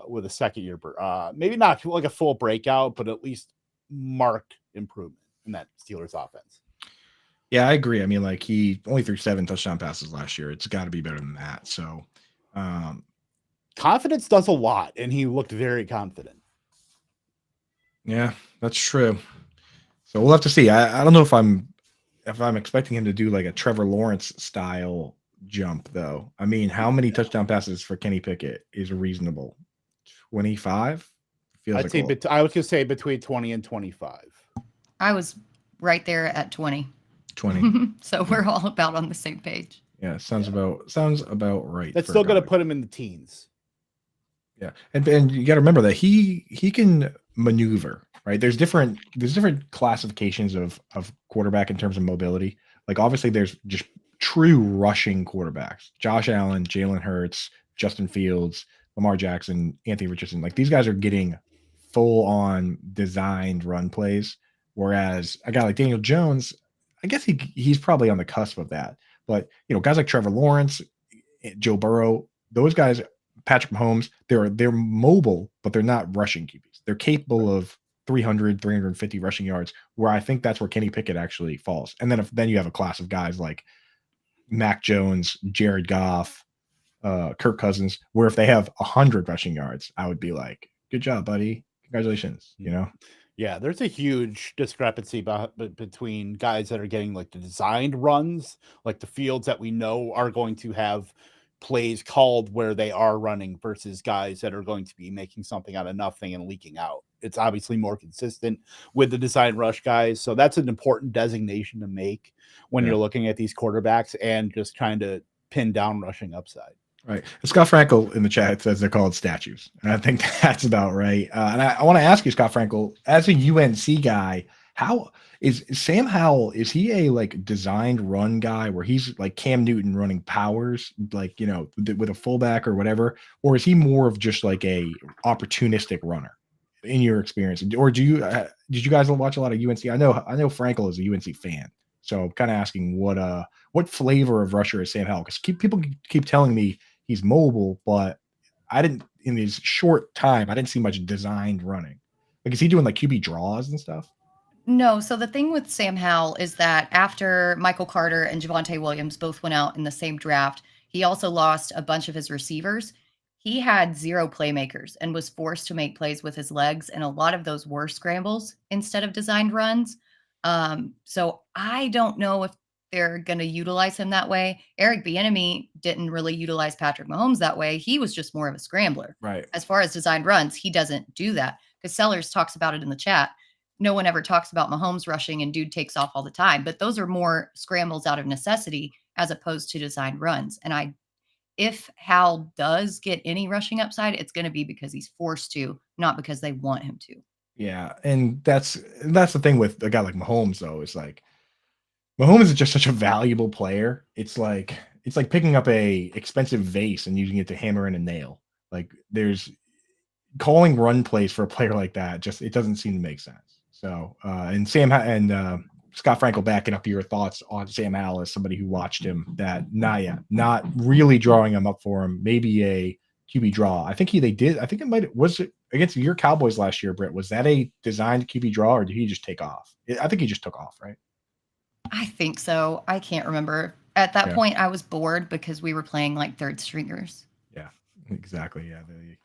Speaker 1: with a second year. Maybe not like a full breakout, but at least marked improvement in that Steelers offense.
Speaker 2: Yeah, I agree. I mean, he only threw 7 touchdown passes last year. It's got to be better than that. So
Speaker 1: confidence does a lot, and he looked very confident.
Speaker 2: Yeah, that's true. So we'll have to see. I don't know if I'm expecting him to do like a Trevor Lawrence style jump, though. I mean, how many touchdown passes for Kenny Pickett is reasonable? 25? Feels
Speaker 1: I'd
Speaker 2: like
Speaker 1: say
Speaker 2: a lot.
Speaker 1: I was gonna say between 20 and 25.
Speaker 3: I was right there at 20.
Speaker 2: 20.
Speaker 3: So we're all about on the same page.
Speaker 2: Yeah, sounds about right.
Speaker 1: That's
Speaker 2: for a
Speaker 1: still
Speaker 2: guy
Speaker 1: gonna
Speaker 2: like-
Speaker 1: put him in the teens.
Speaker 2: Yeah, and you got to remember that he can maneuver, right? There's different classifications of quarterback in terms of mobility. Like obviously, there's just true rushing quarterbacks: Josh Allen, Jalen Hurts, Justin Fields, Lamar Jackson, Anthony Richardson. Like these guys are getting full on designed run plays, whereas a guy like Daniel Jones, I guess he's probably on the cusp of that. But guys like Trevor Lawrence, Joe Burrow, those guys. Patrick Mahomes, they're mobile, but they're not rushing QBs. They're capable of 300, 350 rushing yards, where I think that's where Kenny Pickett actually falls. And then you have a class of guys like Mac Jones, Jared Goff, Kirk Cousins, where if they have 100 rushing yards, I would be like, good job, buddy. Congratulations,
Speaker 1: Yeah, there's a huge discrepancy between guys that are getting like the designed runs, like the fields that we know are going to have plays called where they are running versus guys that are going to be making something out of nothing and leaking out. It's obviously more consistent with the design rush guys. So that's an important designation to make when you're looking at these quarterbacks and just trying to pin down rushing upside.
Speaker 2: Right. And Scott Frankel in the chat says they're called statues. And I think that's about right. And I want to ask you, Scott Frankel, as a UNC guy, how is Sam Howell? Is he a like designed run guy where he's like Cam Newton running powers, like, with a fullback or whatever? Or is he more of just like a opportunistic runner in your experience? Or did you guys watch a lot of UNC? I know Frankel is a UNC fan. So I'm kind of asking what flavor of rusher is Sam Howell? Because people keep telling me he's mobile, but in his short time, I didn't see much designed running. Like, is he doing like QB draws and stuff?
Speaker 3: No. So the thing with Sam Howell is that after Michael Carter and Javonte Williams both went out in the same draft, he also lost a bunch of his receivers. He had 0 playmakers and was forced to make plays with his legs. And a lot of those were scrambles instead of designed runs. So I don't know if they're going to utilize him that way. Eric Bieniemy didn't really utilize Patrick Mahomes that way. He was just more of a scrambler.
Speaker 2: Right.
Speaker 3: As far as designed runs, he doesn't do that because Sellers talks about it in the chat. No one ever talks about Mahomes rushing and dude takes off all the time, but those are more scrambles out of necessity as opposed to designed runs. And if Hal does get any rushing upside, it's going to be because he's forced to, not because they want him to.
Speaker 2: Yeah. And that's the thing with a guy like Mahomes, though, is like Mahomes is just such a valuable player. It's like picking up a expensive vase and using it to hammer in a nail. Like there's calling run plays for a player like that. Just, it doesn't seem to make sense. So, and Scott Frankel backing up your thoughts on Sam Howell as somebody who watched him, that not really drawing him up for him, maybe a QB draw. I think was it against your Cowboys last year, Britt? Was that a designed QB draw or did he just take off? I think he just took off, right?
Speaker 3: I think so. I can't remember. At that point, I was bored because we were playing like third stringers.
Speaker 2: Yeah, exactly. Yeah. The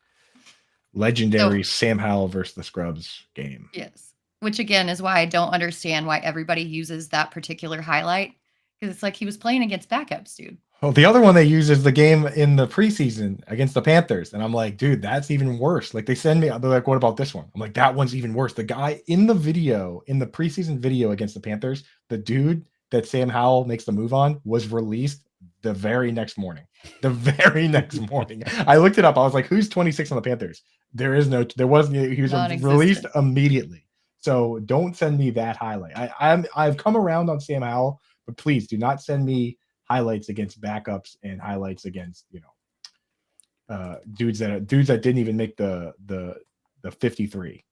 Speaker 2: legendary Sam Howell versus the Scrubs game.
Speaker 3: Yes. Which again is why I don't understand why everybody uses that particular highlight. Because it's like he was playing against backups, dude.
Speaker 2: Well, the other one they use is the game in the preseason against the Panthers. And I'm like, dude, that's even worse. Like they send me, they're like, what about this one? I'm like, that one's even worse. The guy in the preseason video against the Panthers, the dude that Sam Howell makes the move on was released the very next morning. The very next morning. I looked it up. I was like, who's 26 on the Panthers? He was released immediately. So don't send me that highlight. I've come around on Sam Howell, but please do not send me highlights against backups and highlights against dudes that didn't even make the 53.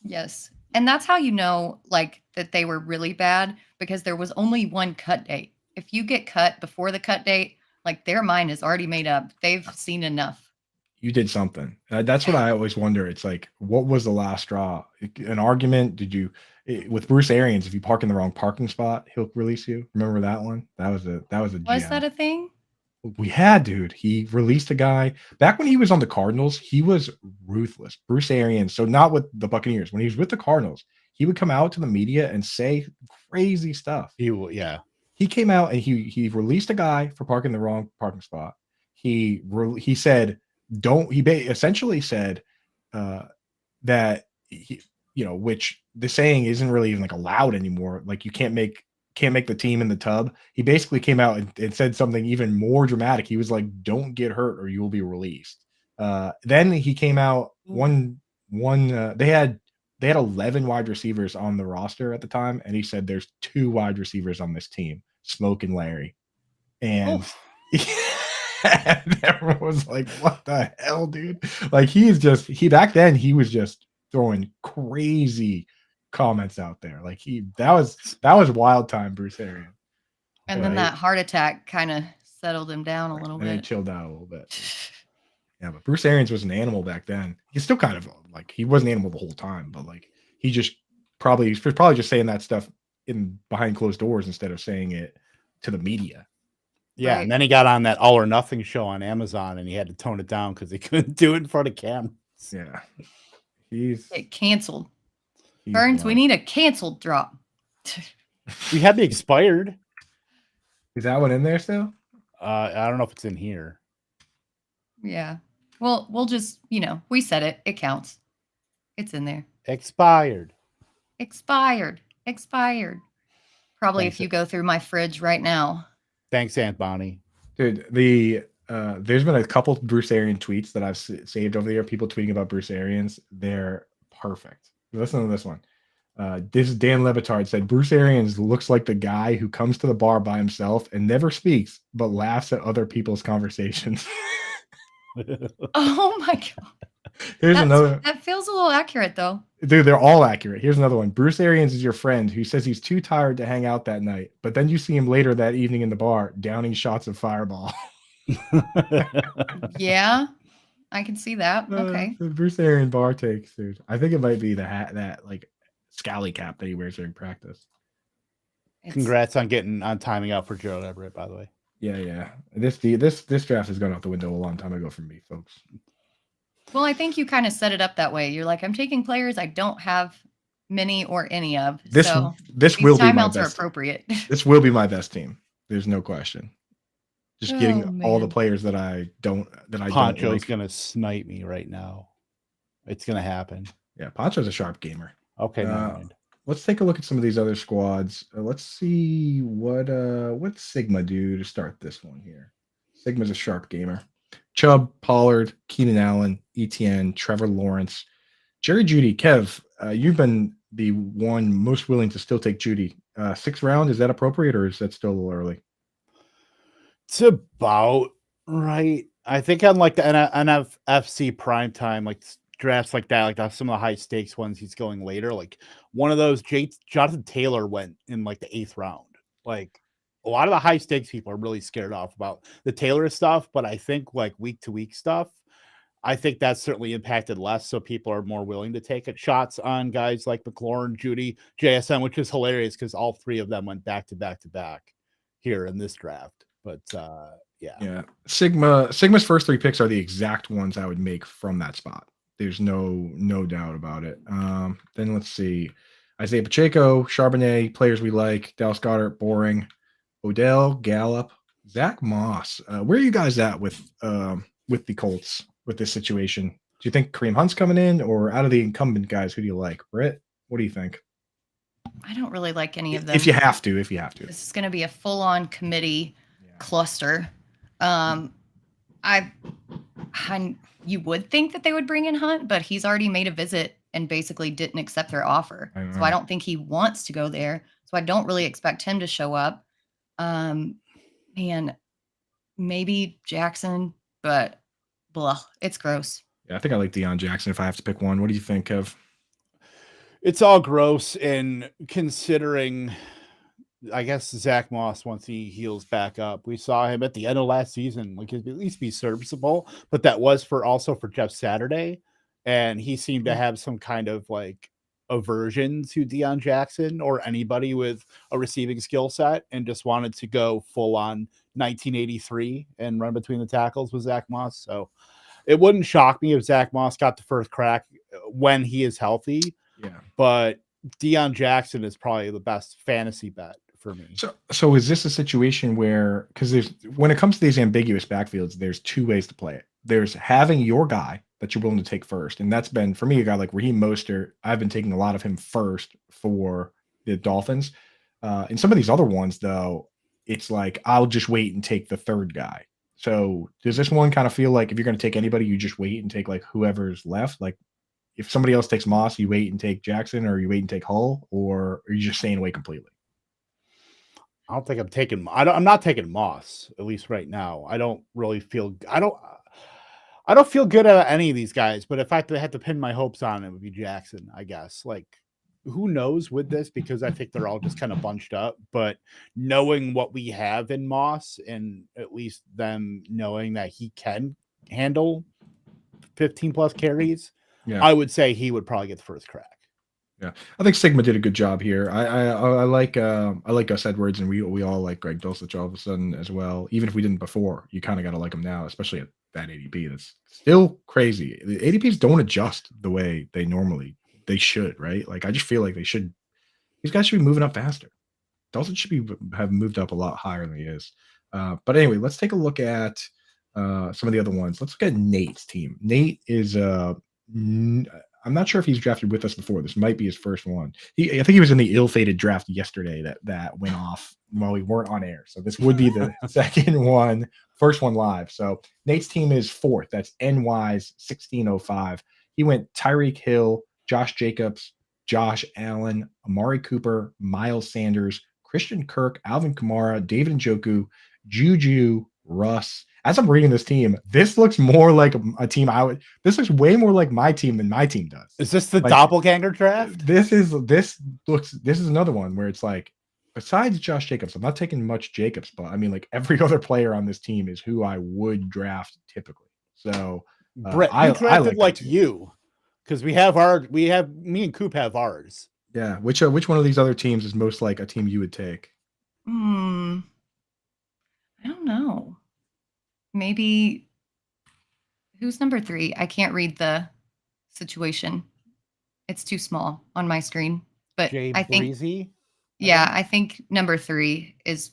Speaker 3: Yes. And that's how you know like that they were really bad, because there was only one cut date. If you get cut before the cut date, like their mind is already made up. They've seen enough.
Speaker 2: You did something. That's what I always wonder. It's like, what was the last straw? An argument? With Bruce Arians, if you park in the wrong parking spot, he'll release you. Remember that one? That was a
Speaker 3: Was that a thing?
Speaker 2: We had, dude. He released a guy back when he was on the Cardinals. He was ruthless. Bruce Arians. So not with the Buccaneers. When he was with the Cardinals, he would come out to the media and say crazy stuff.
Speaker 1: He will, yeah.
Speaker 2: He came out and he released a guy for parking the wrong parking spot. He said, essentially said that he, which the saying isn't really even like allowed anymore. Like you can't make the team in the tub. He basically came out and said something even more dramatic. He was like, "Don't get hurt or you will be released." Then he came out they had 11 wide receivers on the roster at the time, and he said there's 2 wide receivers on this team, Smoke and Larry. And and everyone was like, "What the hell, dude?" Like back then he was just throwing crazy comments out there. Like that was wild time, Bruce Arians.
Speaker 3: And then that heart attack kind of settled him down a little bit.
Speaker 2: And he chilled out a little bit. Yeah, but Bruce Arians was an animal back then. He's still kind of like, he was an animal the whole time, but like he's probably just saying that stuff in behind closed doors instead of saying it to the media.
Speaker 1: Yeah, right. And then he got on that All or Nothing show on Amazon, and he had to tone it down because he couldn't do it in front of cameras.
Speaker 2: Yeah,
Speaker 3: get canceled. Burns, we need a canceled drop.
Speaker 1: We had the expired.
Speaker 2: Is that one in there still?
Speaker 1: I don't know if it's in here.
Speaker 3: Yeah. Well, we'll just, we said it. It counts. It's in there.
Speaker 1: Expired.
Speaker 3: Probably if you go through my fridge right now.
Speaker 1: Thanks, Aunt Bonnie.
Speaker 2: Dude, there's been a couple Bruce Arians tweets that I've saved over the year. People tweeting about Bruce Arians. They're perfect. Listen to this one. This is Dan Lebitard said, Bruce Arians looks like the guy who comes to the bar by himself and never speaks, but laughs at other people's conversations.
Speaker 3: Oh my God.
Speaker 2: Here's another.
Speaker 3: That feels a little accurate though.
Speaker 2: Dude, they're all accurate. Here's another one. Bruce Arians is your friend who says he's too tired to hang out that night, but then you see him later that evening in the bar downing shots of Fireball.
Speaker 3: Yeah, I can see that. Okay.
Speaker 2: Bruce Arians bar takes, dude. I think it might be the hat, that like scally cap that he wears during practice.
Speaker 1: Congrats on getting on timing out for Gerald Everett, by the way.
Speaker 2: Yeah. This draft has gone out the window a long time ago for me, folks.
Speaker 3: Well, I think you kind of set it up that way. You're like, I'm taking players I don't have many or any of.
Speaker 2: This will be my best.
Speaker 3: Timeouts are appropriate.
Speaker 2: This will be my best team. There's no question. Just getting all the players that I don't
Speaker 1: Poncho's
Speaker 2: like.
Speaker 1: Gonna snipe me right now. It's gonna happen.
Speaker 2: Yeah, Poncho's a sharp gamer.
Speaker 1: Okay, never mind.
Speaker 2: Let's take a look at some of these other squads. Let's see what Sigma do to start this one here. Sigma's a sharp gamer. Chubb, Pollard, Keenan Allen, Etienne, Trevor Lawrence, Jerry Jeudy. Kev, you've been the one most willing to still take Jeudy. 6th round, is that appropriate or is that still a little early?
Speaker 1: It's about right. I think on like the NFC primetime, like drafts like that, like some of the high stakes ones, he's going later. Like one of those, Jonathan Taylor went in like the 8th round. Like a lot of the high stakes people are really scared off about the Taylor stuff, but I think like week to week stuff, I think that's certainly impacted less. So people are more willing to take shots on guys like McLaurin, Jeudy, JSN, which is hilarious because all 3 of them went back to back here in this draft. But yeah.
Speaker 2: Sigma's first 3 picks are the exact ones I would make from that spot. There's no doubt about it. Then let's see. Isaiah Pacheco, Charbonnet, players we like. Dallas Goedert, boring. Odell, Gallup, Zach Moss. Where are you guys at with the Colts with this situation? Do you think Kareem Hunt's coming in, or out of the incumbent guys, who do you like? Britt, what do you think?
Speaker 3: I don't really like any of them.
Speaker 2: If you have to.
Speaker 3: This is going to be a full-on committee cluster. You would think that they would bring in Hunt, but he's already made a visit and basically didn't accept their offer. So I don't think he wants to go there. So I don't really expect him to show up. Man, maybe Jackson, but blah, it's gross.
Speaker 2: Yeah, I think I like Deion Jackson if I have to pick one. What do you think, Kev?
Speaker 1: It's all gross, and considering, I guess, Zach Moss, once he heals back up, we saw him at the end of last season, like at least be serviceable, but that was also for Jeff Saturday, and he seemed to have some kind of like aversion to Deion Jackson or anybody with a receiving skill set, and just wanted to go full on 1983 and run between the tackles with Zach Moss. So it wouldn't shock me if Zach Moss got the first crack when he is healthy.
Speaker 2: Yeah,
Speaker 1: but Deion Jackson is probably the best fantasy bet for me.
Speaker 2: So is this a situation where, because when it comes to these ambiguous backfields, there's two ways to play it. There's having your guy that you're willing to take first, and that's been for me a guy like Raheem Mostert. I've been taking a lot of him first for the Dolphins. In some of these other ones, though, it's like I'll just wait and take the third guy. So does this one kind of feel like if you're going to take anybody, you just wait and take like whoever's left? Like if somebody else takes Moss, you wait and take Jackson, or you wait and take Hull, or are you just staying away completely?
Speaker 1: I don't think I'm taking. I'm not taking Moss, at least right now. I don't really feel. I don't feel good at any of these guys. But if I had to pin my hopes on it, would be Jackson, I guess. Like, who knows with this? Because I think they're all just kind of bunched up. But knowing what we have in Moss, and at least them knowing that he can handle 15 plus carries, I would say he would probably get the first crack.
Speaker 2: Yeah, I think Sigma did a good job here. I like Gus Edwards, and we all like Greg Dulcich all of a sudden as well. Even if we didn't before, you kind of got to like him now, especially at that ADP. That's still crazy. The ADPs don't adjust the way they should, right? Like I just feel like they should. These guys should be moving up faster. Dulcich should have moved up a lot higher than he is. But anyway, let's take a look at some of the other ones. Let's look at Nate's team. Nate is I'm not sure if he's drafted with us before. This might be his first one. I think he was in the ill-fated draft yesterday that went off while we weren't on air. So this would be the second one, first one live. So Nate's team is fourth. That's NY's 1605. He went Tyreek Hill, Josh Jacobs, Josh Allen, Amari Cooper, Miles Sanders, Christian Kirk, Alvin Kamara, David Njoku, Juju, Russ. As I'm reading this team, this looks more like a team this looks way more like my team than my team does.
Speaker 1: Is this the doppelganger draft?
Speaker 2: This is another one where it's like, besides Josh Jacobs, I'm not taking much Jacobs, but I mean like every other player on this team is who I would draft typically. So
Speaker 1: Britt, I drafted like you, because me and Coop have ours.
Speaker 2: Yeah. Which one of these other teams is most like a team you would take?
Speaker 3: I don't know. Maybe who's number 3? I can't read the situation. It's too small on my screen. But I think
Speaker 1: Breezy?
Speaker 3: I think number 3 is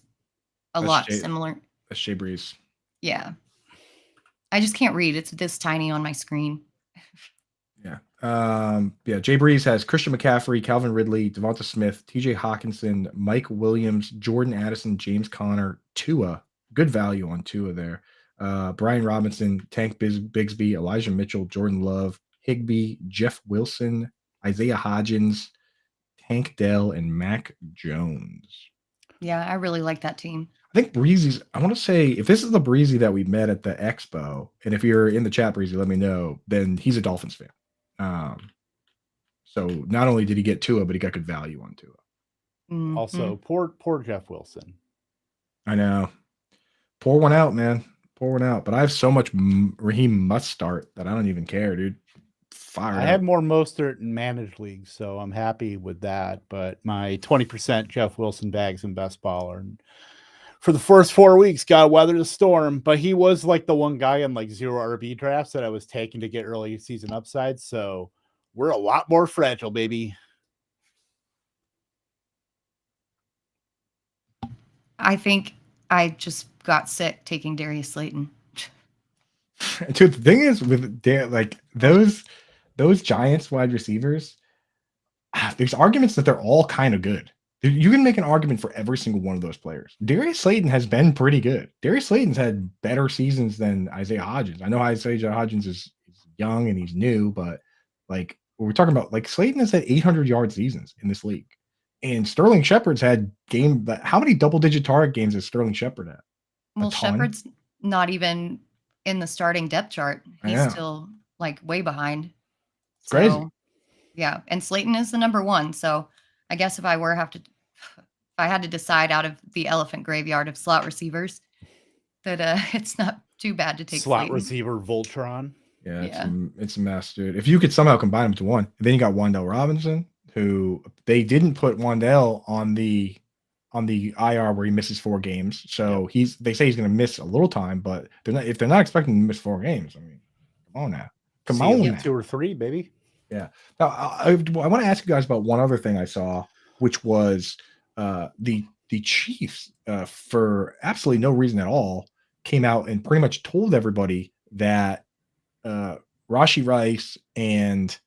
Speaker 3: a lot similar.
Speaker 2: That's Shea Breeze.
Speaker 3: Yeah. I just can't read. It's this tiny on my screen.
Speaker 2: Jay Breeze has Christian McCaffrey, Calvin Ridley, Devonta Smith, TJ Hawkinson, Mike Williams, Jordan Addison, James Conner, Tua. Good value on Tua there. Brian Robinson, Tank Bigsby, Elijah Mitchell, Jordan Love, Higbee, Jeff Wilson, Isaiah Hodgins, Tank Dell, and Mac Jones.
Speaker 3: Yeah, I really like that team.
Speaker 2: I think Breezy's, I want to say, if this is the Breezy that we met at the Expo, and if you're in the chat, Breezy, let me know, then he's a Dolphins fan. So not only did he get Tua, but he got good value on Tua.
Speaker 3: Mm-hmm.
Speaker 1: Also, poor Jeff Wilson.
Speaker 2: I know. Pour one out, man. Pour one out. But I have so much Raheem Mostert that I don't even care, dude.
Speaker 1: I had more Mostert in managed leagues, so I'm happy with that. But my 20% Jeff Wilson bags in best ball are for the first 4 weeks got to weather the storm. But he was like the one guy in like 0 RB drafts that I was taking to get early season upside. So we're a lot more fragile, baby.
Speaker 3: I think I just got sick taking Darius Slayton.
Speaker 2: Dude, the thing is with like those Giants wide receivers, there's arguments that they're all kind of good. You can make an argument for every single one of those players. Darius Slayton has been pretty good. Darius Slayton's had better seasons than Isaiah Hodgins. I know Isaiah Hodgins is young and he's new, but like we're talking about, like Slayton has had 800-yard seasons in this league. And Sterling Shepard's had how many double-digit target games has Sterling Shepard had?
Speaker 3: Well, Shepard's not even in the starting depth chart. He's still like way behind.
Speaker 2: It's crazy.
Speaker 3: Yeah, and Slayton is the number 1. So I guess if I had to decide out of the elephant graveyard of slot receivers, that it's not too bad to take
Speaker 1: slot
Speaker 3: Slayton.
Speaker 1: Receiver Voltron.
Speaker 2: Yeah, it's a mess, dude. If you could somehow combine them to one, and then you got Wan'Dale Robinson, who they didn't put Wan'Dale on the IR where he misses 4 games. So they say he's going to miss a little time, but if they're not expecting him to miss 4 games, I mean, come on now. Come on now.
Speaker 1: 2 or 3, baby.
Speaker 2: Yeah. Now, I want to ask you guys about one other thing I saw, which was the the Chiefs, for absolutely no reason at all, came out and pretty much told everybody that Rashee Rice and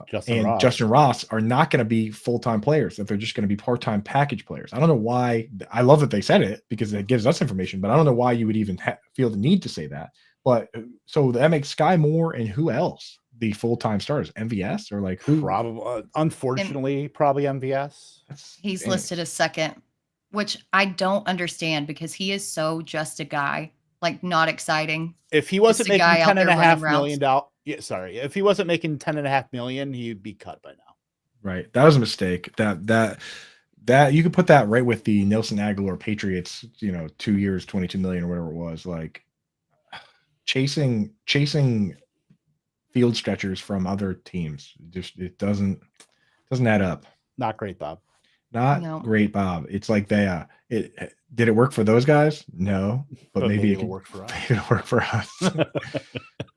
Speaker 2: Justin Ross are not going to be full-time players, that they're just going to be part-time package players. I don't know why. I love that they said it because it gives us information, but I don't know why you would even feel the need to say that. But so that makes Sky Moore and who else the full-time starters? MVS or like who?
Speaker 1: Probably, unfortunately, probably MVS.
Speaker 3: He's listed as second, which I don't understand because he is so just a guy, like not exciting.
Speaker 1: If he wasn't making $10.5 million, if he wasn't making $10.5 million, he'd be cut by now.
Speaker 2: Right, that was a mistake. That you could put that right with the Nelson Aguilar Patriots. 2 years, 22 million or whatever it was. Like chasing field stretchers from other teams. It doesn't add up.
Speaker 1: Not great, Bob.
Speaker 2: Great, Bob. It's like did it work for those guys? No, but maybe it
Speaker 1: work for us.
Speaker 2: Maybe it'll work for us.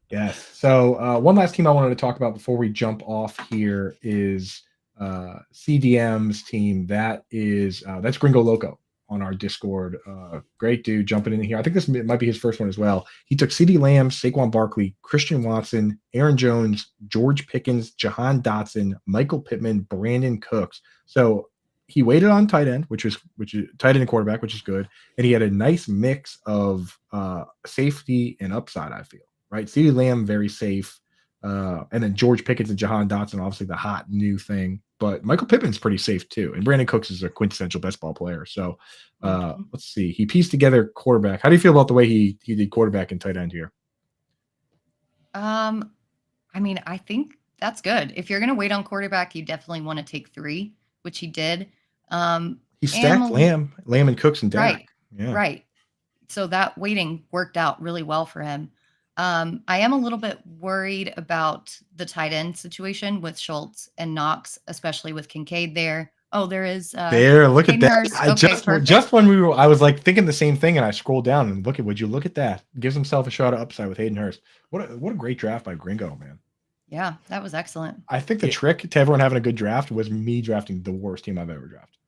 Speaker 2: Yes. So one last team I wanted to talk about before we jump off here is CDM's team. That's Gringo Loco on our Discord. Great dude jumping in here. I think this might be his first one as well. He took CeeDee Lamb, Saquon Barkley, Christian Watson, Aaron Jones, George Pickens, Jahan Dotson, Michael Pittman, Brandon Cooks. So he waited on tight end, which is tight end and quarterback, which is good. And he had a nice mix of safety and upside, I feel. Right? CeeDee Lamb, very safe. And then George Pickens and Jahan Dotson, obviously the hot new thing. But Michael Pittman's pretty safe too. And Brandon Cooks is a quintessential best ball player. So let's see. He pieced together quarterback. How do you feel about the way he did quarterback and tight end here?
Speaker 3: I think that's good. If you're going to wait on quarterback, you definitely want to take 3, which he did.
Speaker 2: He stacked Lamb and Cooks and Dak.
Speaker 3: Right. Yeah. Right. So that waiting worked out really well for him. I am a little bit worried about the tight end situation with Schultz and Knox, especially with Kincaid there. Oh, there is
Speaker 2: look at that. Just when I was like thinking the same thing, and I scrolled down and would you look at that? Gives himself a shot at upside with Hayden Hurst. What a great draft by Gringo, man.
Speaker 3: Yeah, that was excellent.
Speaker 2: I think the trick to everyone having a good draft was me drafting the worst team I've ever drafted.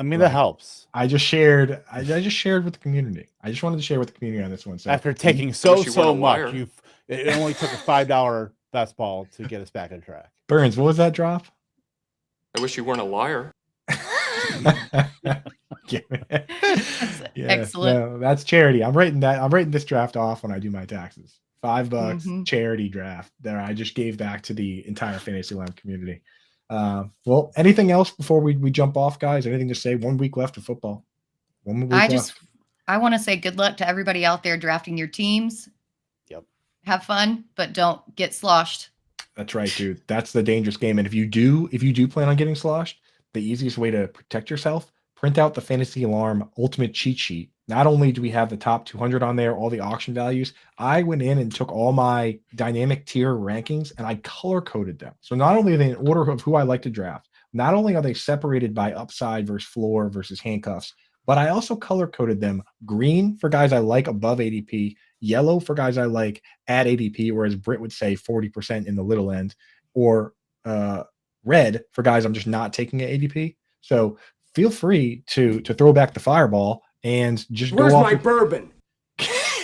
Speaker 1: That helps.
Speaker 2: I just shared with the community. I just wanted to share with the community on this one. So
Speaker 1: after taking so much, it only took a $5 best ball to get us back on track.
Speaker 2: Burns, what was that drop?
Speaker 5: I wish you weren't a liar.
Speaker 3: Excellent.
Speaker 2: No, that's charity. I'm writing this draft off when I do my taxes. $5 charity draft there. I just gave back to the entire Fantasyland community. Well, anything else before we jump off, guys? Anything to say? 1 week left of football.
Speaker 3: I want to say good luck to everybody out there drafting your teams.
Speaker 1: Yep.
Speaker 3: Have fun, but don't get sloshed.
Speaker 2: That's right, dude. That's the dangerous game. And if you do plan on getting sloshed, the easiest way to protect yourself, print out the Fantasy Alarm Ultimate Cheat Sheet. Not only do we have the top 200 on there, all the auction values, I went in and took all my dynamic tier rankings and I color coded them. So not only are they in order of who I like to draft, not only are they separated by upside versus floor versus handcuffs, but I also color coded them green for guys I like above ADP, yellow for guys I like at ADP, or as Britt would say, 40% in the little end, or red for guys I'm just not taking at ADP. So feel free to throw back the fireball and just
Speaker 6: Where's my bourbon?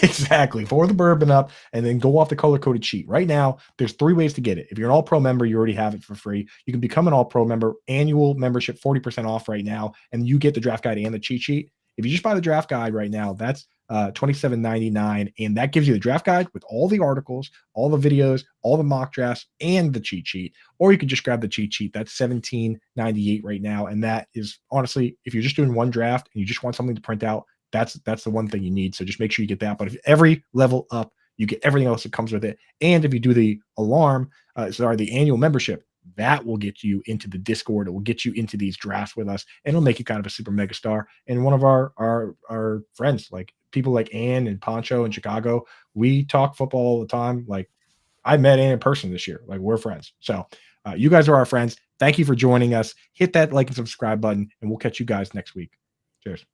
Speaker 2: Exactly. Pour the bourbon up and then go off the color-coded sheet. Right now, there's 3 ways to get it. If you're an all-pro member, you already have it for free. You can become an all-pro member, annual membership, 40% off right now, and you get the draft guide and the cheat sheet. If you just buy the draft guide right now, that's $27.99, and that gives you the draft guide with all the articles, all the videos, all the mock drafts, and the cheat sheet. Or you can just grab the cheat sheet. That's $17.98 right now, and that is honestly, if you're just doing one draft and you just want something to print out, that's the one thing you need. So just make sure you get that. But if every level up, you get everything else that comes with it. And if you do the the annual membership, that will get you into the Discord. It will get you into these drafts with us, and it'll make you kind of a super mega star. And one of our friends, like people like Ann and Poncho in Chicago, we talk football all the time. Like I met Ann in person this year. Like we're friends. So you guys are our friends. Thank you for joining us. Hit that like and subscribe button, and we'll catch you guys next week. Cheers.